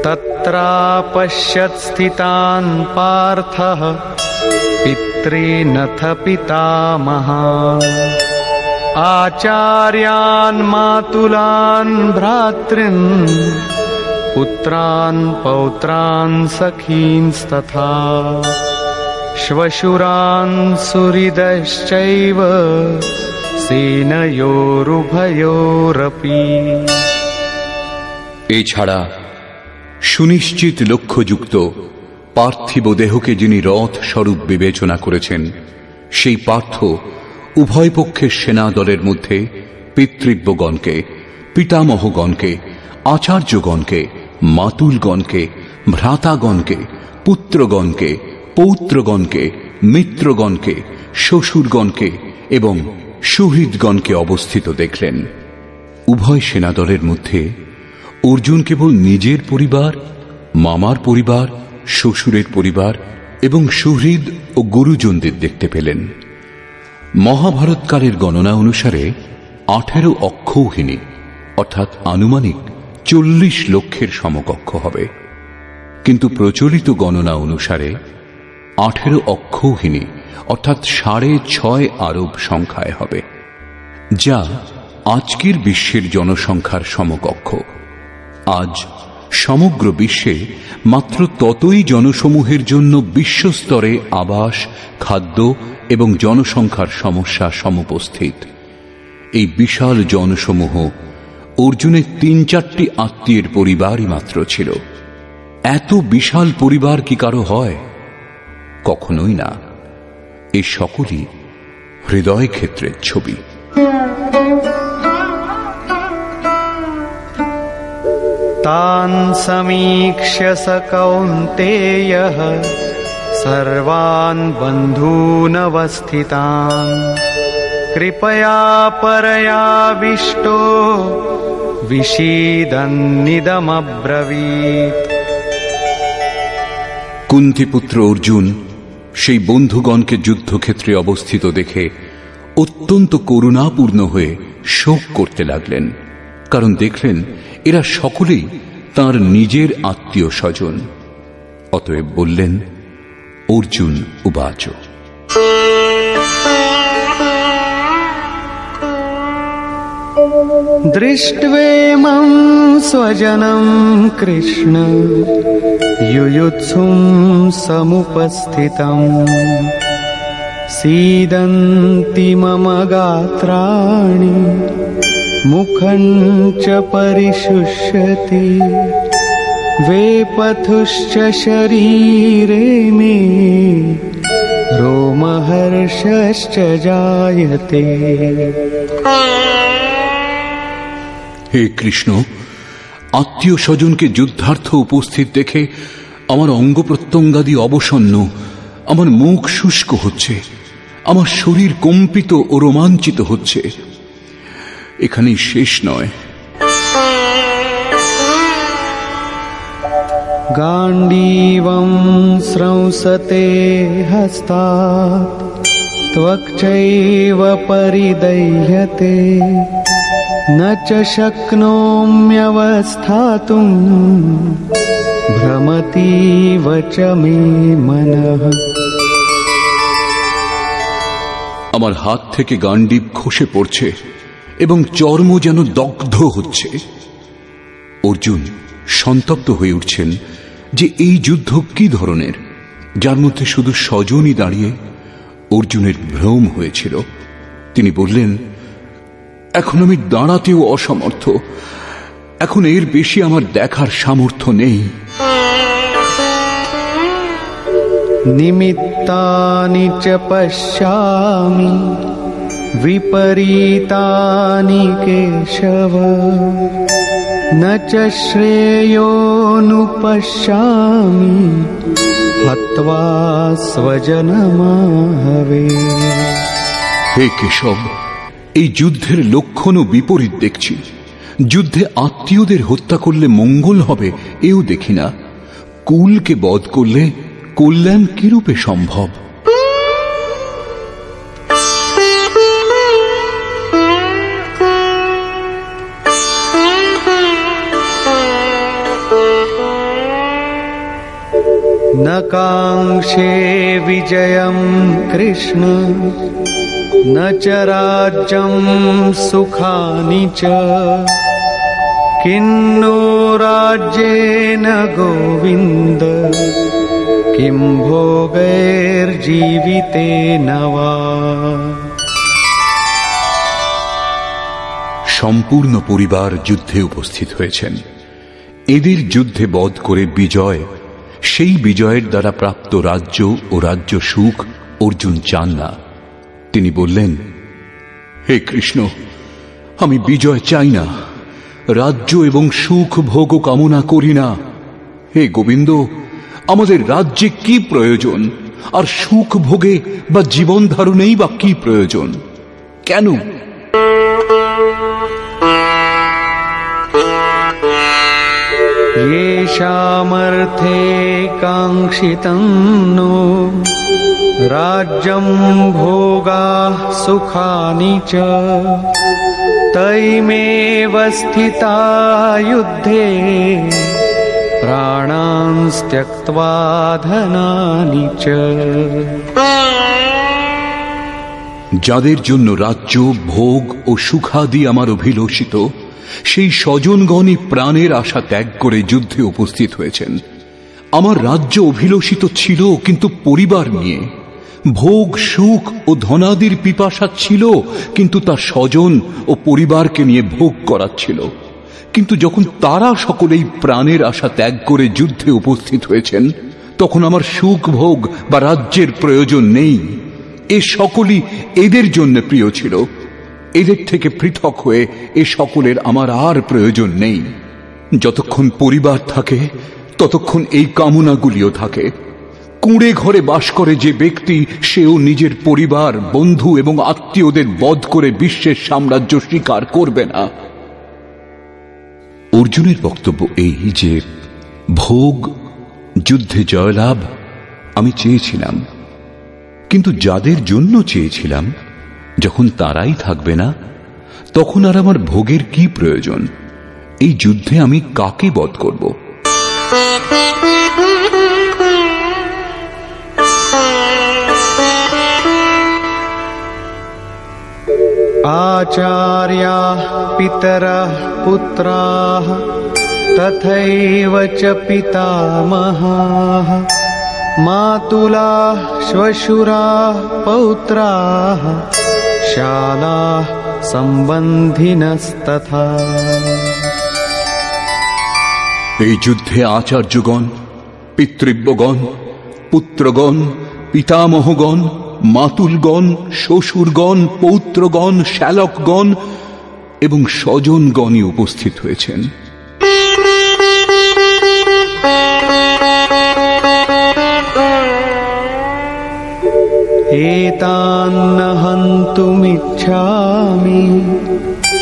তত্রাপশ্যৎ স্থিতান পার্থঃ পিতॄনথ পিতামহান আচার্যান মাতুলান ভ্রাতॄন পুত্রান পৌত্রান সখীনস্তথা শ্বশুরান সুহৃদশ্চৈব সেনয়োরুভয়োরপি। এছাড়া সুনিশ্চিত লক্ষ্যযুক্ত পার্থিব দেহকে যিনি রথ স্বরূপ বিবেচনা করেছেন, সেই পার্থ উভয় পক্ষের সেনা দলের মধ্যে পিতৃব্যগণকে, পিতামহগণকে, আচার্যগণকে, মাতুলগণকে, ভ্রাতাগণকে, পুত্রগণকে, পৌত্রগণকে, মিত্রগণকে, শ্বশুরগণকে এবং সুহৃদগণকে অবস্থিত দেখলেন। উভয় সেনাদলের মধ্যে অর্জুন কেবল নিজের পরিবার, মামার পরিবার, শ্বশুরের পরিবার এবং সুহৃদ ও গুরুজনদের দেখতে পেলেন। মহাভারতকালের গণনা অনুসারে 18 অক্ষৌহিনী অর্থাৎ আনুমানিক 40 লক্ষের সমকক্ষ হবে, কিন্তু প্রচলিত গণনা অনুসারে 18 অক্ষৌহিনী অর্থাৎ 6.5 আরব সংখ্যায় হবে, যা আজকের বিশ্বের জনসংখ্যার সমকক্ষ। আজ সমগ্র বিশ্বে মাত্র ততই জনসমূহের জন্য বিশ্বস্তরে আবাস, খাদ্য এবং জনসংখ্যার সমস্যা সমুপস্থিত। এই বিশাল জনসমূহ অর্জুনের 3-4টি আত্মীয়ের পরিবারই মাত্র ছিল। এত বিশাল পরিবার কি কারো হয়? কখনোই না। এই সকলই হৃদয় ক্ষেত্রের ছবি। তান সমীক্ষ্য স কৌন্তেয়ঃ সর্বান বন্ধূনবস্থিতান কৃপয়া পরয়াবিষ্টো বিষীদন্নিদমব্রবীৎ। কুন্তিপুত্র অর্জুন সেই বন্ধুগণকে যুদ্ধক্ষেত্রে অবস্থিত দেখে অত্যন্ত করুণাপূর্ণ হয়ে শোক করতে লাগলেন, কারণ দেখলেন এরা সকলেই তাঁর নিজের আত্মীয় স্বজন। অতএব বললেন, অর্জুন উবাচ। দৃষ্ট্বেমং স্বজনং কৃষ্ণ যুযুৎসুং সমুপস্থিতং सीदन्ति मम गात्राणि मुखं च परिशुष्यति वेपथुश्च शरीरे मे रोमहर्षश्च जायते। হে কৃষ্ণ, আত্মীয় স্বজনকে যুদ্ধার্থ উপস্থিত দেখে আমার অঙ্গ প্রত্যঙ্গাদি অবসন্ন, আমার মুখ শুষ্ক হচ্ছে, আমার শরীর কম্পিত ও রোমাঞ্চিত হচ্ছে। এখানেই শেষ নয়। गाण्डीवं स्रंसते हस्तात् त्वक्चैव परिदह्यते न च शक्नोम्यवस्थातुं भ्रमतीव च मे मनः। আমার হাত থেকে গাণ্ডীব খসে পড়ছে এবং চর্ম যেন দগ্ধ হচ্ছে। অর্জুন সন্তপ্ত হয়ে উঠছেন যে এই যুদ্ধ কি ধরনের, যার মধ্যে শুধু স্বজনই দাঁড়িয়ে। অর্জুনের ভ্রম হয়েছিল। তিনি বললেন, এখন আমি দাঁড়াতেও অসমর্থ, এখন এর বেশি আমার দেখার সামর্থ্য নেই। निमित्तानि च पश्यामि विपरीतानि केशव न च श्रेयोनुपश्यामि हत्वा स्वजनमाहवे। হে কেশব, এই যুদ্ধের লক্ষণ ও বিপরীত দেখছি। যুদ্ধে আত্মীয়দের হত্যা করলে মঙ্গল হবে এও দেখি না, কুলকে বধ করলে কল্যাণ কিরূপে সম্ভব? न काङ्क्षे विजयं कृष्ण न च राज्यं सुखानि च किन्नो राज्येन गोविन्द किं भोगैर्जीवितेन वा। সম্পূর্ণ পরিবার যুদ্ধে উপস্থিত হয়েছেন। এদের যুদ্ধে বধ করে বিজয়, সেই বিজয়ের দ্বারা প্রাপ্ত রাজ্য ও রাজ্য সুখ অর্জুন চান না। তিনি বললেন, হে কৃষ্ণ, আমি বিজয় চাই না, রাজ্য এবং সুখ ভোগ কামনা করি না। হে গোবিন্দ, আমাদের রাজ্যে কি প্রয়োজন, আর সুখ ভোগে বা জীবন ধারণেই বা কি প্রয়োজন? কেন? येषामर्थे काङ्क्षितं नो राज्यं भोगाः सुखानि च तैमेव स्थिता युद्धे प्राणांस् त्यक्त्वा धनानि च। যাদের জন্য রাজ্য ভোগ ও সুখাদি আমার অভিলষিত, সেই স্বজনগণই প্রাণের আশা ত্যাগ করে যুদ্ধে উপস্থিত হয়েছেন। আমার রাজ্য অভিলষিত ছিল কিন্তু পরিবার নিয়ে, ভোগ সুখ ও ধনাদির পিপাসা ছিল কিন্তু তা স্বজন ও পরিবারকে নিয়ে ভোগ করাচ্ছিল। কিন্তু যখন তারা সকলেই প্রাণের আশা ত্যাগ করে যুদ্ধে উপস্থিত হয়েছেন, তখন আমার সুখ ভোগ বা রাজ্যের প্রয়োজন নেই। এ সকলই এদের জন্য প্রিয় ছিল। এদের থেকে পৃথক হয়ে এ সকলের আমার আর প্রয়োজন নেই। যতক্ষণ পরিবার থাকে ততক্ষণ এই কামনাগুলিও থাকে। কুঁড়ে ঘরে বাস করে যে ব্যক্তি, সেও নিজের পরিবার, বন্ধু এবং আত্মীয়দের বধ করে বিশ্বের সাম্রাজ্য স্বীকার করবে না। অর্জুনের বক্তব্য এই যে ভোগ, যুদ্ধে জয়লাভ আমি চেয়েছিলাম, কিন্তু যাদের জন্য চেয়েছিলাম যখন তারাই থাকবে না, তখন আর আমার ভোগের কি প্রয়োজন? এই যুদ্ধে আমি কাকে বধ করব? आचार्याः पितरः पुत्राः तथैव च पितामहाः मातुलाः श्वशुराः पौत्राः शालाः सम्बन्धिनस्तथा। এই যুদ্ধে আচার্যগণ, পিতৃব্যগণ, পুত্রগণ, পিতামহগণ, মাতুলগণ, শ্বশুরগণ, পৌত্রগণ, শ্যালকগণ এবং স্বজনগণই উপস্থিত হয়েছেন। एतान्न हन्तुमिच्छामि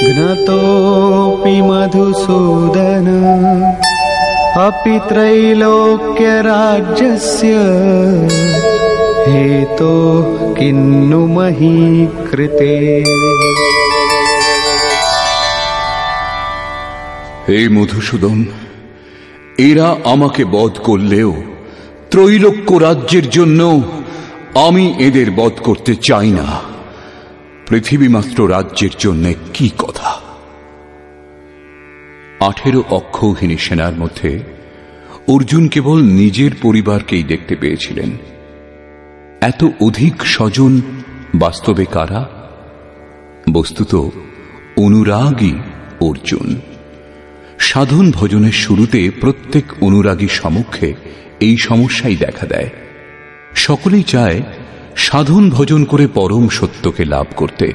घ्नतोऽपि मधुसूदन अपि त्रैलोक्यराज्यस्य हेतोः किन्नु मही कृते। হে মধুসূদন, এরা আমাকে বধ করলেও ত্রৈলোক্য রাজ্যের জন্য আমি এদের বধ করতে চাই না। পৃথিবী মাত্র রাজ্যের জন্য কি কথা। 18 অক্ষৌহিনী সেনার মধ্যে অর্জুন কেবল নিজের পরিবারকেই দেখতে পেয়েছিলেন। এত অধিক স্বজন বাস্তবে কারা? বস্তুত অনুরাগী অর্জুন। সাধন ভজনের শুরুতে প্রত্যেক অনুরাগী সমক্ষে এই সমস্যাই দেখা দেয়। সকলেই চায় সাধন ভজন করে পরম সত্যকে লাভ করতে,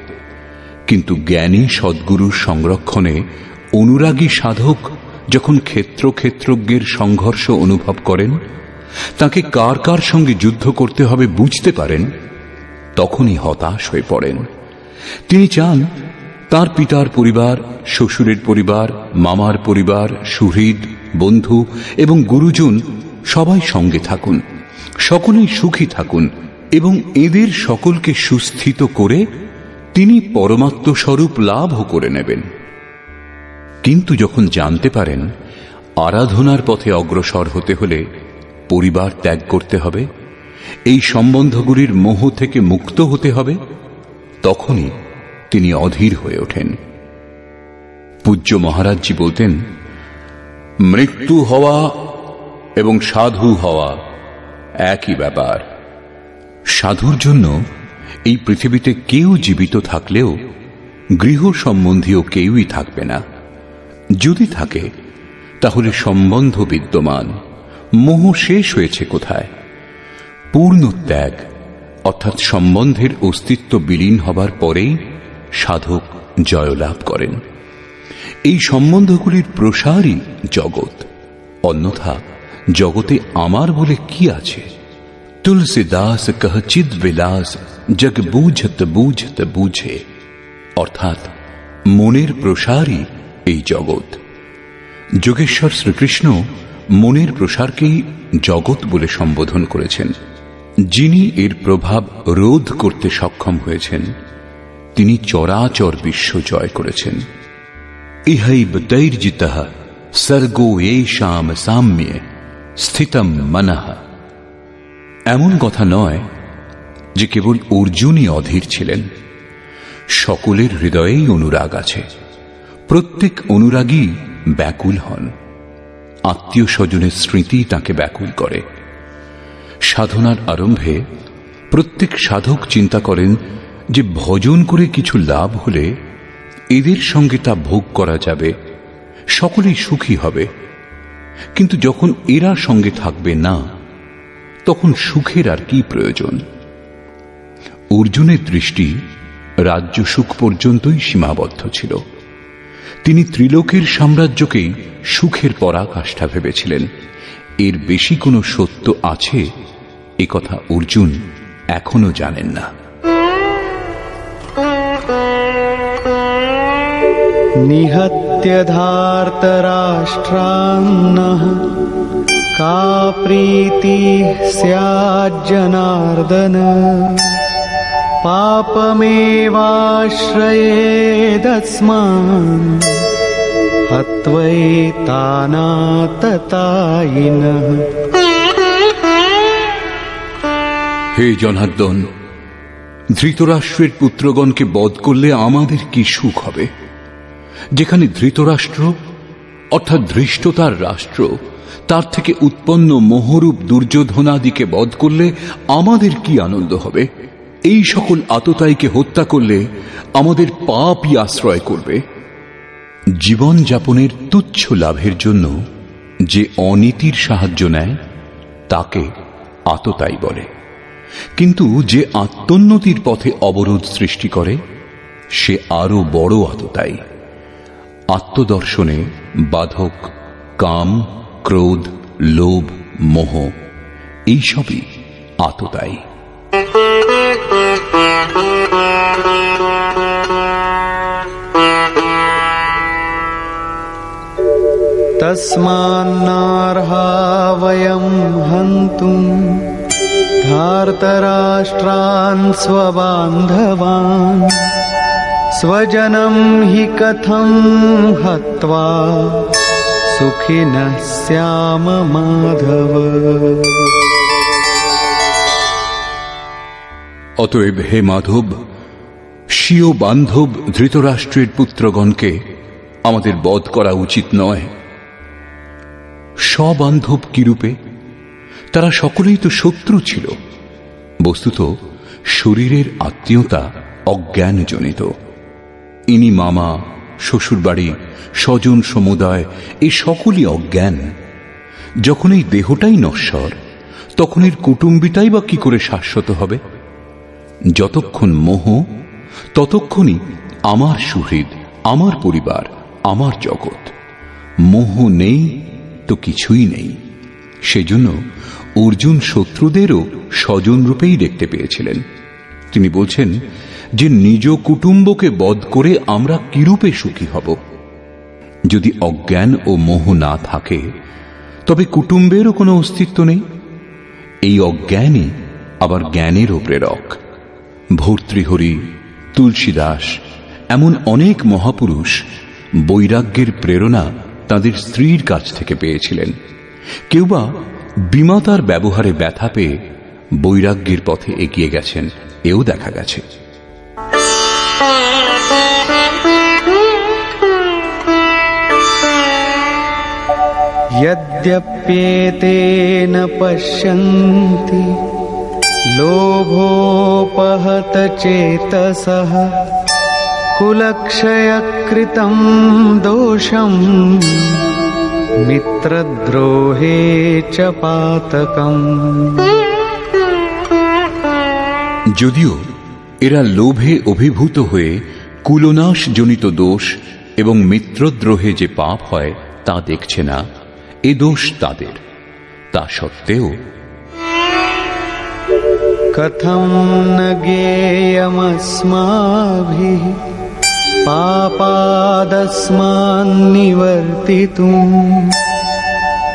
কিন্তু জ্ঞানী সদ্গুরুর সংরক্ষণে অনুরাগী সাধক যখন ক্ষেত্রজ্ঞের সংঘর্ষ অনুভব করেন, তাকে কার কার সঙ্গে যুদ্ধ করতে হবে বুঝতে পারেন, তখনই হতাশ হয়ে পড়েন। তিনি চান তার পিতার পরিবার, শ্বশুরের পরিবার, মামার পরিবার, সুহৃদ, বন্ধু এবং গুরুজন সবাই সঙ্গে থাকুন, সকলেই সুখী থাকুন এবং এদের সকলকে সুস্থিত করে তিনি পরমাত্মস্বরূপ লাভও করে নেবেন। কিন্তু যখন জানতে পারেন আরাধনার পথে অগ্রসর হতে হলে পরিবার ত্যাগ করতে হবে, এই সম্বন্ধগুলির মোহ থেকে মুক্ত হতে হবে, তখনই তিনি অধীর হয়ে ওঠেন। পূজ্য মহারাজজি বলতেন, মৃত্যু হওয়া এবং সাধু হওয়া একই ব্যাপার। সাধুর জন্য এই পৃথিবীতে কেউ জীবিত থাকলেও গৃহ সম্বন্ধীয় কেউই থাকবে না। যদি থাকে তাহলে সম্বন্ধ বিদ্যমান, মোহ শেষ হয়েছে কোথায়? পূর্ণ ত্যাগ অর্থাৎ সম্বন্ধের অস্তিত্ব বিলীন হবার পরেই সাধক জয়লাভ করেন। এই সম্বন্ধগুলির প্রসারই জগৎ, অন্যথা জগতে আমার বলে কি আছে? তুলসীদাস কহ চিদ বিলাস জগ বুঝত বুঝত বুঝে, অর্থাৎ মনের প্রসারই এই জগৎ। যোগেশ্বর শ্রীকৃষ্ণ মনের প্রসারকেই জগৎ বলে সম্বোধন করেছেন। যিনি এর প্রভাব রোধ করতে সক্ষম হয়েছেন, তিনি চরাচর বিশ্ব জয় করেছেন। ইহৈব তৈর্জিতঃ সর্গো এষাম সাম্যে স্থিতম মনঃ। এমন কথা নয় যে কেবল অর্জুনই অধীর ছিলেন। সকলের হৃদয়েই অনুরাগ আছে। প্রত্যেক অনুরাগী ব্যাকুল হন। আত্মীয় স্বজনের স্মৃতি তাকে ব্যাকুল করে। সাধনার আরম্ভে প্রত্যেক সাধক চিন্তা করেন যে ভজন করে কিছু লাভ হলে এদের সঙ্গে তা ভোগ করা যাবে, সকলেই সুখী হবে। কিন্তু যখন এরা সঙ্গে থাকবে না, তখন সুখের আর কি প্রয়োজন? অর্জুনের দৃষ্টি রাজ্য সুখ পর্যন্তই সীমাবদ্ধ ছিল। তিনি ত্রিলোকের সাম্রাজ্যকেই সুখের পরাকাষ্ঠা ভেবেছিলেন। এর বেশি কোনো সত্য আছে একথা অর্জুন এখনো জানেন না। নিহত্য ধার্তরাষ্ট্রান্নঃ কা প্রীতি স্যাজ্জনার্দন পাপমেবাশ্রয়েদস্মাन् হত্বৈতানাততায়িনঃ। হে জনার্দন, ধৃতরাষ্ট্রের পুত্রগণকে বধ করলে আমাদের কি সুখ হবে? যেখানে ধৃতরাষ্ট্র অর্থাৎ ধৃষ্টতার রাষ্ট্র, তার থেকে উৎপন্ন মোহরূপ দুর্যোধনাদিকে বধ করলে আমাদের কি আনন্দ হবে? এই সকল আততায়ীকে হত্যা করলে আমাদের পাপই আশ্রয় করবে। জীবন যাপনের তুচ্ছ লাভের জন্য যে অনীতির সাহায্য নেয় তাকে আততায়ী বলে, কিন্তু যে আত্মোন্নতির পথে অবরোধ সৃষ্টি করে সে আরো বড় আততায়ী। আত্মদর্শনে বাধক কাম, ক্রোধ, লোভ, মোহ এইসবই আততায়ী। তস্মান্নার্হা বয়ম হন্তুম ধার্তরাষ্ট্রান স্ববান্ধবান স্বজনম হি কথম হত্বা সুখিনঃ স্যাম মাধব। অতএব হে মাধব, স্বীয় বান্ধব ধৃতরাষ্ট্রের পুত্রগণকে আমাদের বধ করা উচিত নয়। স্ববান্ধব কিরূপে? তারা সকলেই তো শত্রু ছিল। বস্তুত শরীরের আত্মীয়তা অজ্ঞানজনিত। ইনি মামা, শ্বশুরবাড়ি, স্বজন সমুদায় এই সকলই অজ্ঞান। যখন এই দেহটাই নশ্বর, তখন এর কুটুম্বিতাই বা কি করে শাশ্বত হবে? যতক্ষণ মোহ, ততক্ষণই আমার সুহৃদ, আমার পরিবার, আমার জগৎ। মোহ নেই তো কিছুই নেই। সেজন্য অর্জুন শত্রুদেরও স্বজন রূপেই দেখতে পেয়েছিলেন। তিনি বলছেন যে নিজ কুটুম্বকে বধ করে আমরা কিরূপে সুখী হব? যদি অজ্ঞান ও মোহ না থাকে তবে কুটুম্বেরও কোনো অস্তিত্ব নেই। এই অজ্ঞানই আবার জ্ঞানেরও প্রেরক। ভর্তৃহরি, তুলসীদাস এমন অনেক মহাপুরুষ বৈরাগ্যের প্রেরণা তাদের স্ত্রীর কাছ থেকে পেয়েছিলেন। কেউ বা বিমাতার ব্যবহারে ব্যথা পেয়ে বৈরাগ্যের পথে এগিয়ে গেছেন, এও দেখা গেছে। यद्यप्येतेन पश्यन्ति लोभोपहत चेतसः कुलक्षयकृतं दोषं मित्रद्रोहे च पातकम्। যদিও এরা লোভে অভিভূত হয়ে কুলনাশ জনিত দোষ এবং মিত্রদ্রোহে যে পাপ হয় তা দেখছে না, এ দোষ তাদের। তা সত্ত্বেও কথম ন জ্ঞেয়মস্মাভিঃ পাপাদস্মান নিবর্তিতুম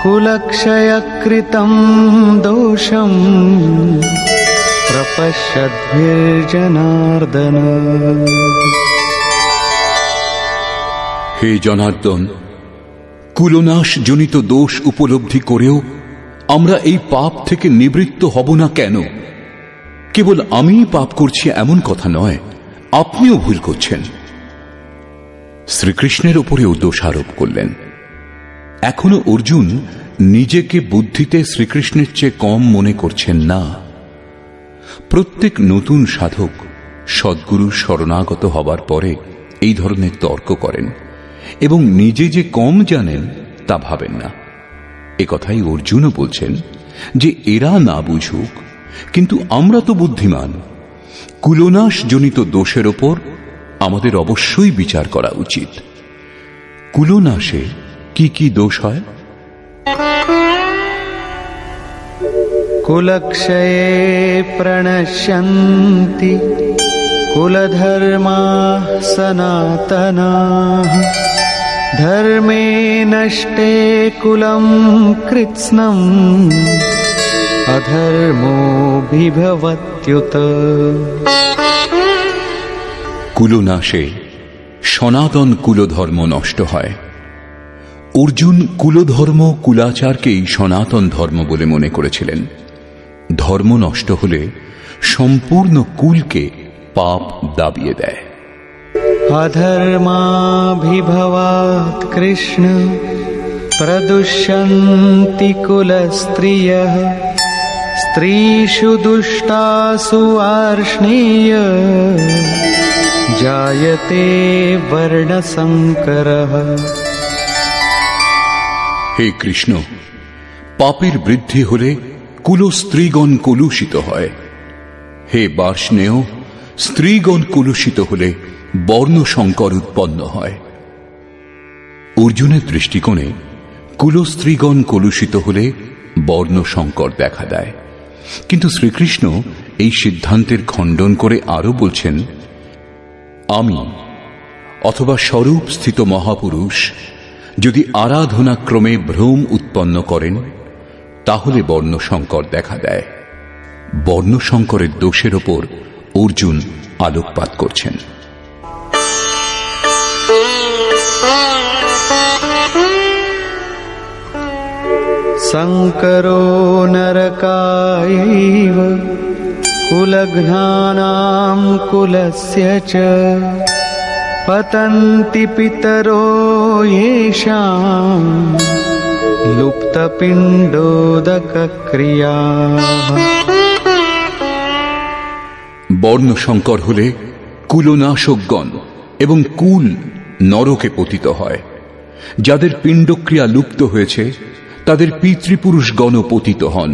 কুলক্ষয়কৃতম দোষম প্রপশ্যদ্ভির্জনার্দন। হে জনার্দন, কুলনাশ জনিত দোষ উপলব্ধি করেও আমরা এই পাপ থেকে নিবৃত্ত হব না কেন? কেবল আমিই পাপ করছি এমন কথা নয়, আপনিও ভুল করছেন। শ্রীকৃষ্ণের উপরেও দোষারোপ করলেন। এখনো অর্জুন নিজেকে বুদ্ধিতে শ্রীকৃষ্ণের চেয়ে কম মনে করছেন না। প্রত্যেক নতুন সাধক সদ্গুরু শরণাগত হবার পরে এই ধরনের তর্ক করেন এবং নিজে যে কম জানেন তা ভাবেন না। এ কথাই অর্জুনও বলছেন যে এরা না বুঝুক, কিন্তু আমরা তো বুদ্ধিমান। কুলনাশ জনিত দোষের ওপর আমাদের অবশ্যই বিচার করা উচিত। কুলনাশে কি কি দোষ হয়? কুলক্ষয়ে প্রণশ্যন্তি কুলধর্মাঃ সনাতনাঃ ধর্মে নষ্টে কুলম কৃৎস্নম অধর্মো বিভবত্যুত। কুলনাশে সনাতন কুলধর্ম নষ্ট হয়। অর্জুন কুলধর্ম, কুলাচারকেই সনাতন ধর্ম বলে মনে করেছিলেন। ধর্ম নষ্ট হলে সম্পূর্ণ কুলকে পাপ দাবিয়ে দেয়। অধর্মাভিভবাৎ কৃষ্ণ प्रदुष्यन्ति कुलस्त्रियः स्त्रीषु दुष्टासु वार्ष्णेय जायते वर्णसंकरः। हे কৃষ্ণ, পাপের বৃদ্ধি হলে কুলস্ত্রীগণ কলুষিত হয়। হে বার্ষ্ণেয়, স্ত্রীগণ কলুষিত হলে বর্ণ সংকর উৎপন্ন হয়। অর্জুনের দৃষ্টিকোণে কুলস্ত্রীগণ কলুষিত হলে বর্ণ সংকর দেখা দেয়, কিন্তু শ্রীকৃষ্ণ এই সিদ্ধান্তের খণ্ডন করে আরো বলছেন, আমি অথবা স্বরূপ স্থিত মহাপুরুষ যদি আরাধনাক্রমে ভ্রম উৎপন্ন করেন তাহলে বর্ণ সংকর দেখা দেয়। বর্ণ সংকরের দোষের ওপর অর্জুন আলোকপাত করছেন। সংকরো নরকায়ৈব কুলঘ্নানাম কুলস্য চ পতন্তি পিতরো येषाम् লুপ্তপিণ্ডোদকক্রিয়াঃ। বর্ণ সংকর হলে কুলনাশকগণ এবং কুল নরকে পতিত হয়। যাদের পিণ্ডক্রিয়া লুপ্ত হয়েছে তাদের পিতৃপুরুষগণ পতিত হন,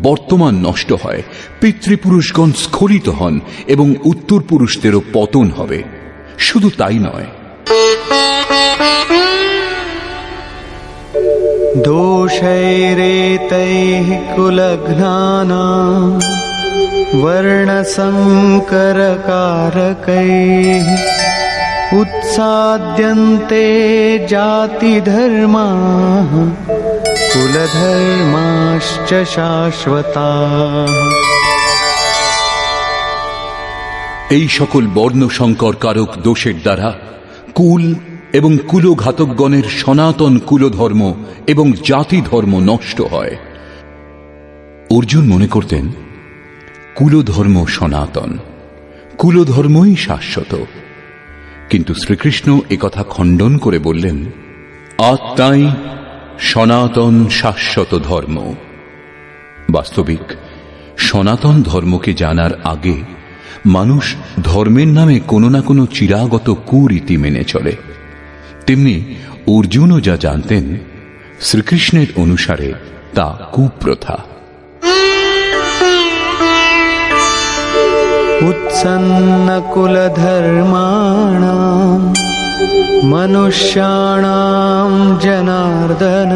বর্তমান নষ্ট হয়, পিতৃপুরুষগণ স্খলিত হন এবং উত্তর পুরুষদেরও পতন হবে। শুধু তাই নয়, দোষৈরেতৈঃ কুলঘ্নানাং বর্ণসংকরকারকৈঃ উৎসাদ্যন্তে জাতিধর্মাঃ কুলধর্মাশ্চ শাশ্বতাঃ। এই সকল বর্ণ সংকর কারক দোষের দ্বারা কুল এবং কুলঘাতকগণের সনাতন কুলধর্ম এবং জাতি ধর্ম নষ্ট হয়। অর্জুন মনে করতেন কুলধর্ম সনাতন, কুলধর্মই শাশ্বত, কিন্তু শ্রীকৃষ্ণ একথা খণ্ডন করে বললেন, আত্মাই সনাতন শাশ্বত ধর্ম। বাস্তবিক সনাতন ধর্মকে জানার আগে মানুষ ধর্মের নামে কোনো না কোনো চিরাগত কুরীতি মেনে চলে। তেমনি অর্জুনও যা জানতেন শ্রীকৃষ্ণের অনুসারে তা কুপ্রথা। উৎসন্ন কুলধর্মাণাম মনুষ্যাণাম জনার্দন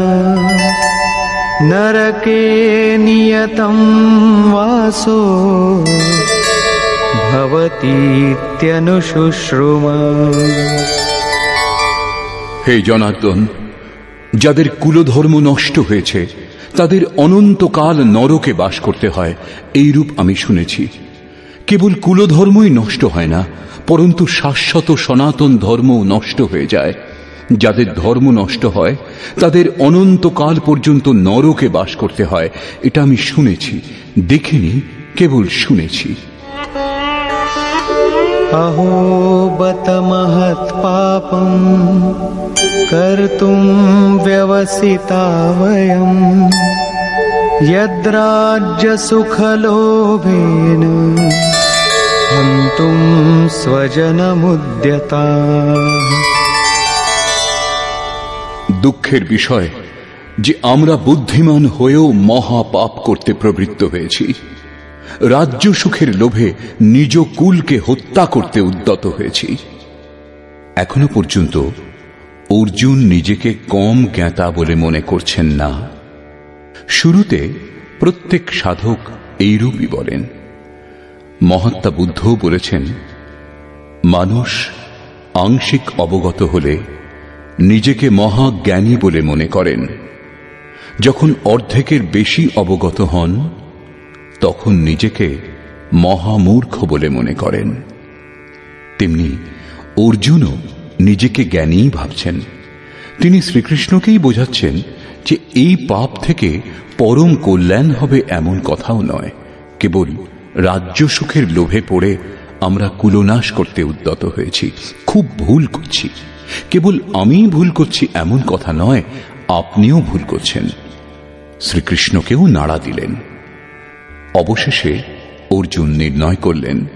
নরকে নিয়তম বাসো ভবতীত্যনুশুশ্রুমা। হে জনার্দন, যাদের কুলধর্ম নষ্ট হয়েছে তাদের অনন্তকাল নরকে বাস করতে হয়, এইরূপ আমি শুনেছি। কেবল কুলধর্মই নষ্ট হয় না, পরন্তু শাশ্বত সনাতন ধর্মও নষ্ট হয়ে যায়। যাদের ধর্ম নষ্ট হয় তাদের অনন্তকাল পর্যন্ত নরকে বাস করতে হয়, এটা আমি শুনেছি, দেখিনি, কেবল শুনেছি। अहो बत महत् पापं कर्तुं व्यवसिता वयं यद्राज्य सुखलोभेन हन्तुं स्वजनमुद्यताः। দুঃখের বিষয় যে আমরা বুদ্ধিমান হয়েও মহাপাপ করতে প্রবৃত্ত হয়েছি। রাজ্য সুখের লোভে নিজ কুলকে হত্যা করতে উদ্যত হয়েছি। এখনো পর্যন্ত অর্জুন নিজেকে কম জ্ঞাতা বলে মনে করছেন না। শুরুতে প্রত্যেক সাধক এইরূপই বলেন। মহাত্মা বুদ্ধও বলেছেন, মানুষ আংশিক অবগত হলে নিজেকে মহাজ্ঞানী বলে মনে করেন, যখন অর্ধেকের বেশি অবগত হন তখন নিজেকে মহামূর্খ বলে মনে করেন। তেমনি অর্জুনও নিজেকে জ্ঞানী ভাবছেন। তিনি শ্রীকৃষ্ণকেই বোঝাচ্ছেন যে এই পাপ থেকে পরম কল্যাণ হবে এমন কথাও নয়, কেবল রাজ্য সুখের লোভে পড়ে আমরা কুলনাশ করতে উদ্যত হয়েছি, খুব ভুল করছি। কেবল আমিই ভুল করছি এমন কথা নয়, আপনিও ভুল করছেন। শ্রীকৃষ্ণকেও নাড়া দিলেন। অবশেষে অর্জুন নির্ণয় করলেন,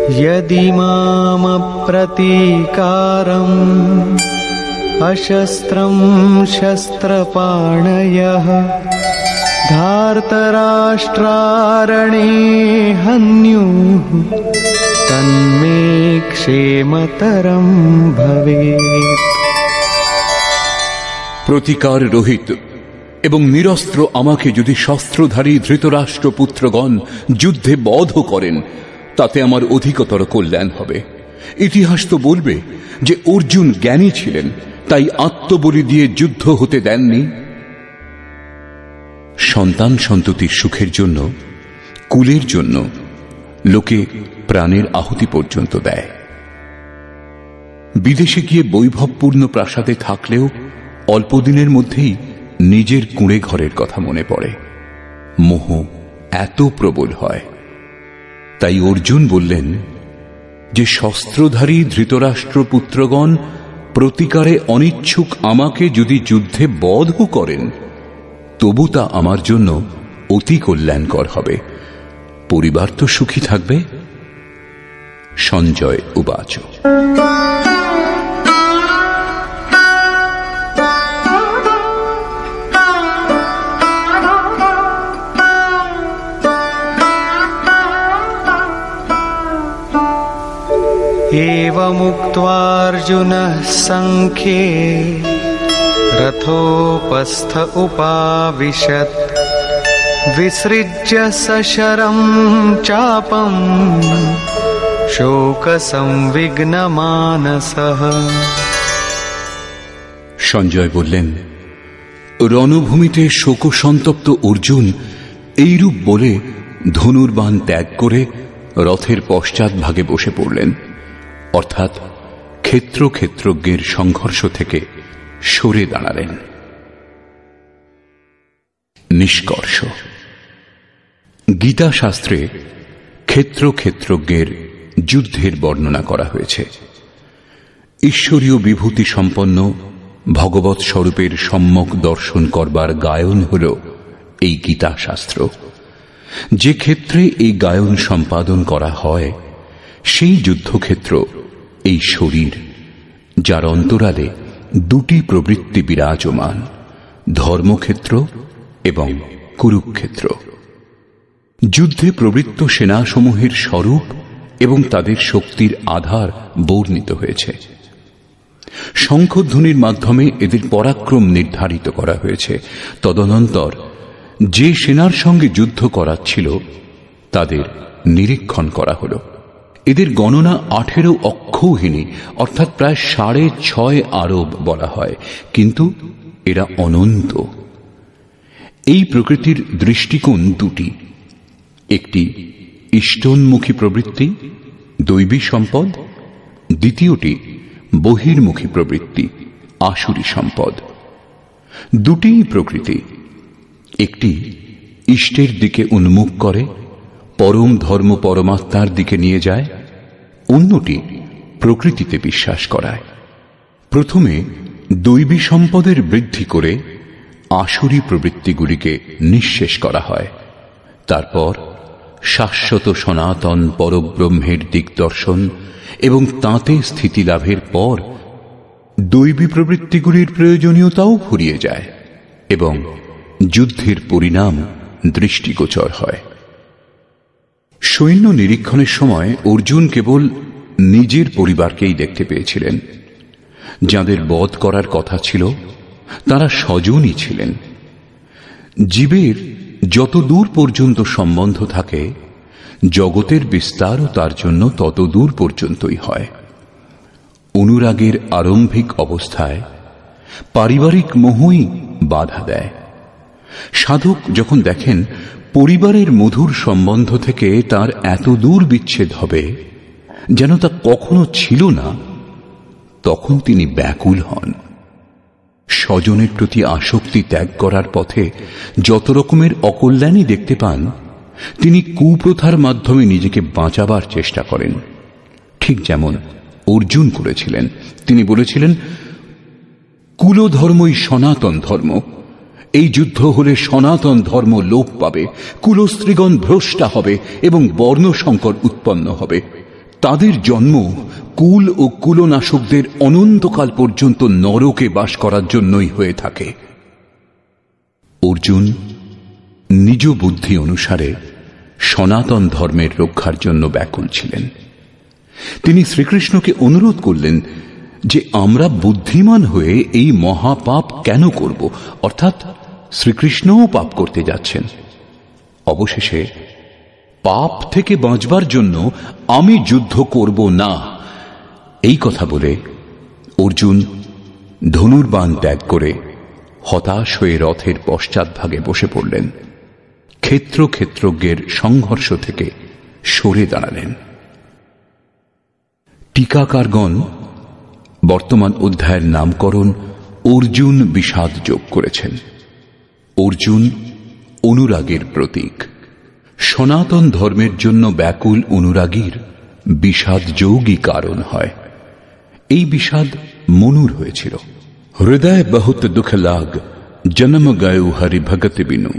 यदि माम प्रतीकारम् अशस्त्रं शस्त्रपाणयः धार्तराष्ट्रारणे हन्युः तन्मे क्षेमतरं भवेत्। প্রতিকার রহিত এবং নিরস্ত্র আমাকে যদি শস্ত্রধারী ধৃতরাষ্ট্রপুত্রগণ যুদ্ধে বধ করেন, তাতে আমার অধিকতর কল্যাণ হবে। ইতিহাস তো বলবে যে অর্জুন জ্ঞানী ছিলেন, তাই আত্মবলি দিয়ে যুদ্ধ হতে দেননি। সন্তান সন্ততির সুখের জন্য, কুলের জন্য লোকে প্রাণের আহুতি পর্যন্ত দেয়। বিদেশে গিয়ে বৈভবপূর্ণ প্রাসাদে থাকলেও অল্পদিনের মধ্যেই নিজের কুঁড়ে ঘরের কথা মনে পড়ে। মোহ এত প্রবল হয়। তাই অর্জুন বললেন যে শস্ত্রধারী ধৃতরাষ্ট্রপুত্রগণ প্রতিকারে অনিচ্ছুক আমাকে যদি যুদ্ধে বধ করেন, তবু তা আমার জন্য অতি কল্যাণকর হবে। পরিবার তো সুখী থাকবে। সঞ্জয় উবাচ। एवमुक्त्वार्जुनः संख्ये रथोपस्थ उपाविशत् विसृज्य सशरं चापं शोकसंविघ्नमानसः। সঞ্জয় বললেন, রণভূমিতে শোকসন্তপ্ত অর্জুন এইরূপ বলে ধনুর্বাণ ত্যাগ করে রথের পশ্চাৎ ভাগে বসে পড়লেন, অর্থাৎ ক্ষেত্রজ্ঞের সংঘর্ষ থেকে সরে দাঁড়ালেন। নিষ্কর্ষ। গীতা শাস্ত্রে ক্ষেত্রজ্ঞের যুদ্ধের বর্ণনা করা হয়েছে। ঈশ্বরীয় বিভূতি সম্পন্ন ভগবৎ স্বরূপের সম্যক দর্শন করবার গায়ন হল এই গীতা শাস্ত্র। যে ক্ষেত্রে এই গায়ন সম্পাদন করা হয়, সেই যুদ্ধক্ষেত্র এই শরীর, যার অন্তরালে দুটি প্রবৃত্তি বিরাজমান, ধর্মক্ষেত্র এবং কুরুক্ষেত্র। যুদ্ধে প্রবৃত্ত সেনাসমূহের স্বরূপ এবং তাদের শক্তির আধার বর্ণিত হয়েছে। শঙ্খধ্বনির মাধ্যমে এদের পরাক্রম নির্ধারিত করা হয়েছে। তদনন্তর যে সেনার সঙ্গে যুদ্ধ করাচ্ছিল তাদের নিরীক্ষণ করা হল। এদের গণনা 18 অক্ষৌহিনী, অর্থাৎ প্রায় 6.5 আরব বলা হয়, কিন্তু এরা অনন্ত। এই প্রকৃতির দৃষ্টিকোণ দুটি, একটি ইষ্টন্মুখী প্রবৃত্তি, দৈবী সম্পদ, দ্বিতীয়টি বহির্মুখী প্রবৃত্তি, আসুরী সম্পদ। দুটিই প্রকৃতি, একটি ইষ্টের দিকে উন্মুখ করে, পরম ধর্ম পরমাত্মার দিকে নিয়ে যায়, অন্যটি প্রকৃতিতে বিশ্বাস করায়। প্রথমে দৈবী সম্পদের বৃদ্ধি করে আসুরী প্রবৃত্তিগুলিকে নিঃশেষ করা হয়। তারপর শাশ্বত সনাতন পরব্রহ্মের দিগদর্শন এবং তাঁতে স্থিতি লাভের পর দৈবী প্রবৃত্তিগুলির প্রয়োজনীয়তাও ফুরিয়ে যায় এবং যুদ্ধের পরিণাম দৃষ্টিগোচর হয়। সৈন্য নিরীক্ষণের সময় অর্জুন কেবল নিজের পরিবারকেই দেখতে পেয়েছিলেন। যাদের বধ করার কথা ছিল তারা স্বজনই ছিলেন। জীবের যত দূর পর্যন্ত সম্বন্ধ থাকে, জগতের বিস্তারও তার জন্য তত দূর পর্যন্তই হয়। অনুরাগের আরম্ভিক অবস্থায় পারিবারিক মোহই বাধা দেয়। সাধক যখন দেখেন পরিবারের মধুর সম্বন্ধ থেকে তার এত দূর বিচ্ছেদ হবে যেন তা কখনো ছিল না, তখন তিনি ব্যাকুল হন। স্বজনের প্রতি আসক্তি ত্যাগ করার পথে যত রকমের অকল্যাণই দেখতে পান, তিনি কুপ্রথার মাধ্যমে নিজেকে বাঁচাবার চেষ্টা করেন। ঠিক যেমন অর্জুন করেছিলেন। তিনি বলেছিলেন, কুলধর্মই সনাতন ধর্ম। এই যুদ্ধ হলে সনাতন ধর্ম লোপ পাবে, কুলস্ত্রীগণ ভ্রষ্টা হবে এবং বর্ণসংকর উৎপন্ন হবে। তাদের জন্ম কুল ও কুলনাশকদের অনন্তকাল পর্যন্ত নরকে বাস করার জন্যই হয়ে থাকে। অর্জুন নিজ বুদ্ধি অনুসারে সনাতন ধর্মের রক্ষার জন্য ব্যাকুল ছিলেন। তিনি শ্রীকৃষ্ণকে অনুরোধ করলেন যে আমরা বুদ্ধিমান হয়ে এই মহাপাপ কেন করব, অর্থাৎ শ্রীকৃষ্ণও পাপ করতে যাচ্ছেন। অবশেষে পাপ থেকে বাঁচবার জন্য আমি যুদ্ধ করব না, এই কথা বলে অর্জুন ধনুর্বাণ ত্যাগ করে হতাশ হয়ে রথের পশ্চাৎভাগে বসে পড়লেন। ক্ষেত্রজ্ঞের সংঘর্ষ থেকে সরে দাঁড়ালেন। টিকাকারগণ বর্তমান অধ্যায়ের নামকরণ অর্জুন বিষাদ যোগ করেছেন। অর্জুন অনুরাগের প্রতীক। সনাতন ধর্মের জন্য ব্যাকুল অনুরাগীর বিষাদ যোগই কারণ হয়। এই বিষাদ মনুর হয়েছিল। হৃদয় বহুত দুঃখ লাগ, জন্ম গয়ু হরি ভগত বিনু।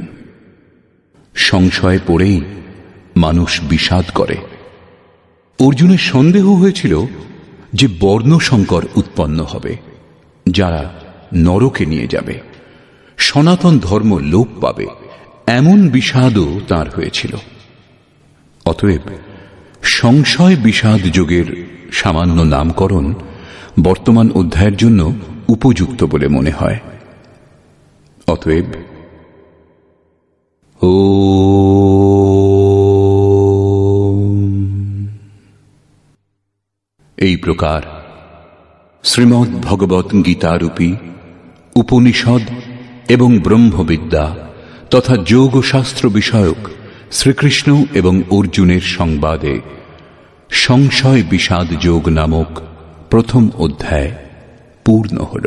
সংশয়ে পড়েই মানুষ বিষাদ করে। অর্জুনের সন্দেহ হয়েছিল যে বর্ণসংকর উৎপন্ন হবে, যারা নরকে নিয়ে যাবে, সনাতন ধর্ম লোপ পাবে, এমন বিষাদও তাঁর হয়েছিল। অতএব সংশয় বিষাদ যোগের সামান্য নামকরণ বর্তমান অধ্যায়ের জন্য উপযুক্ত বলে মনে হয়। অতএব এই প্রকার শ্রীমদ্ ভগবত গীতারূপী উপনিষদ এবং ব্রহ্মবিদ্যা তথা যোগশাস্ত্র বিষয়ক শ্রীকৃষ্ণ এবং অর্জুনের সংবাদে সংশয় বিষাদ যোগ নামক প্রথম অধ্যায় পূর্ণ হল।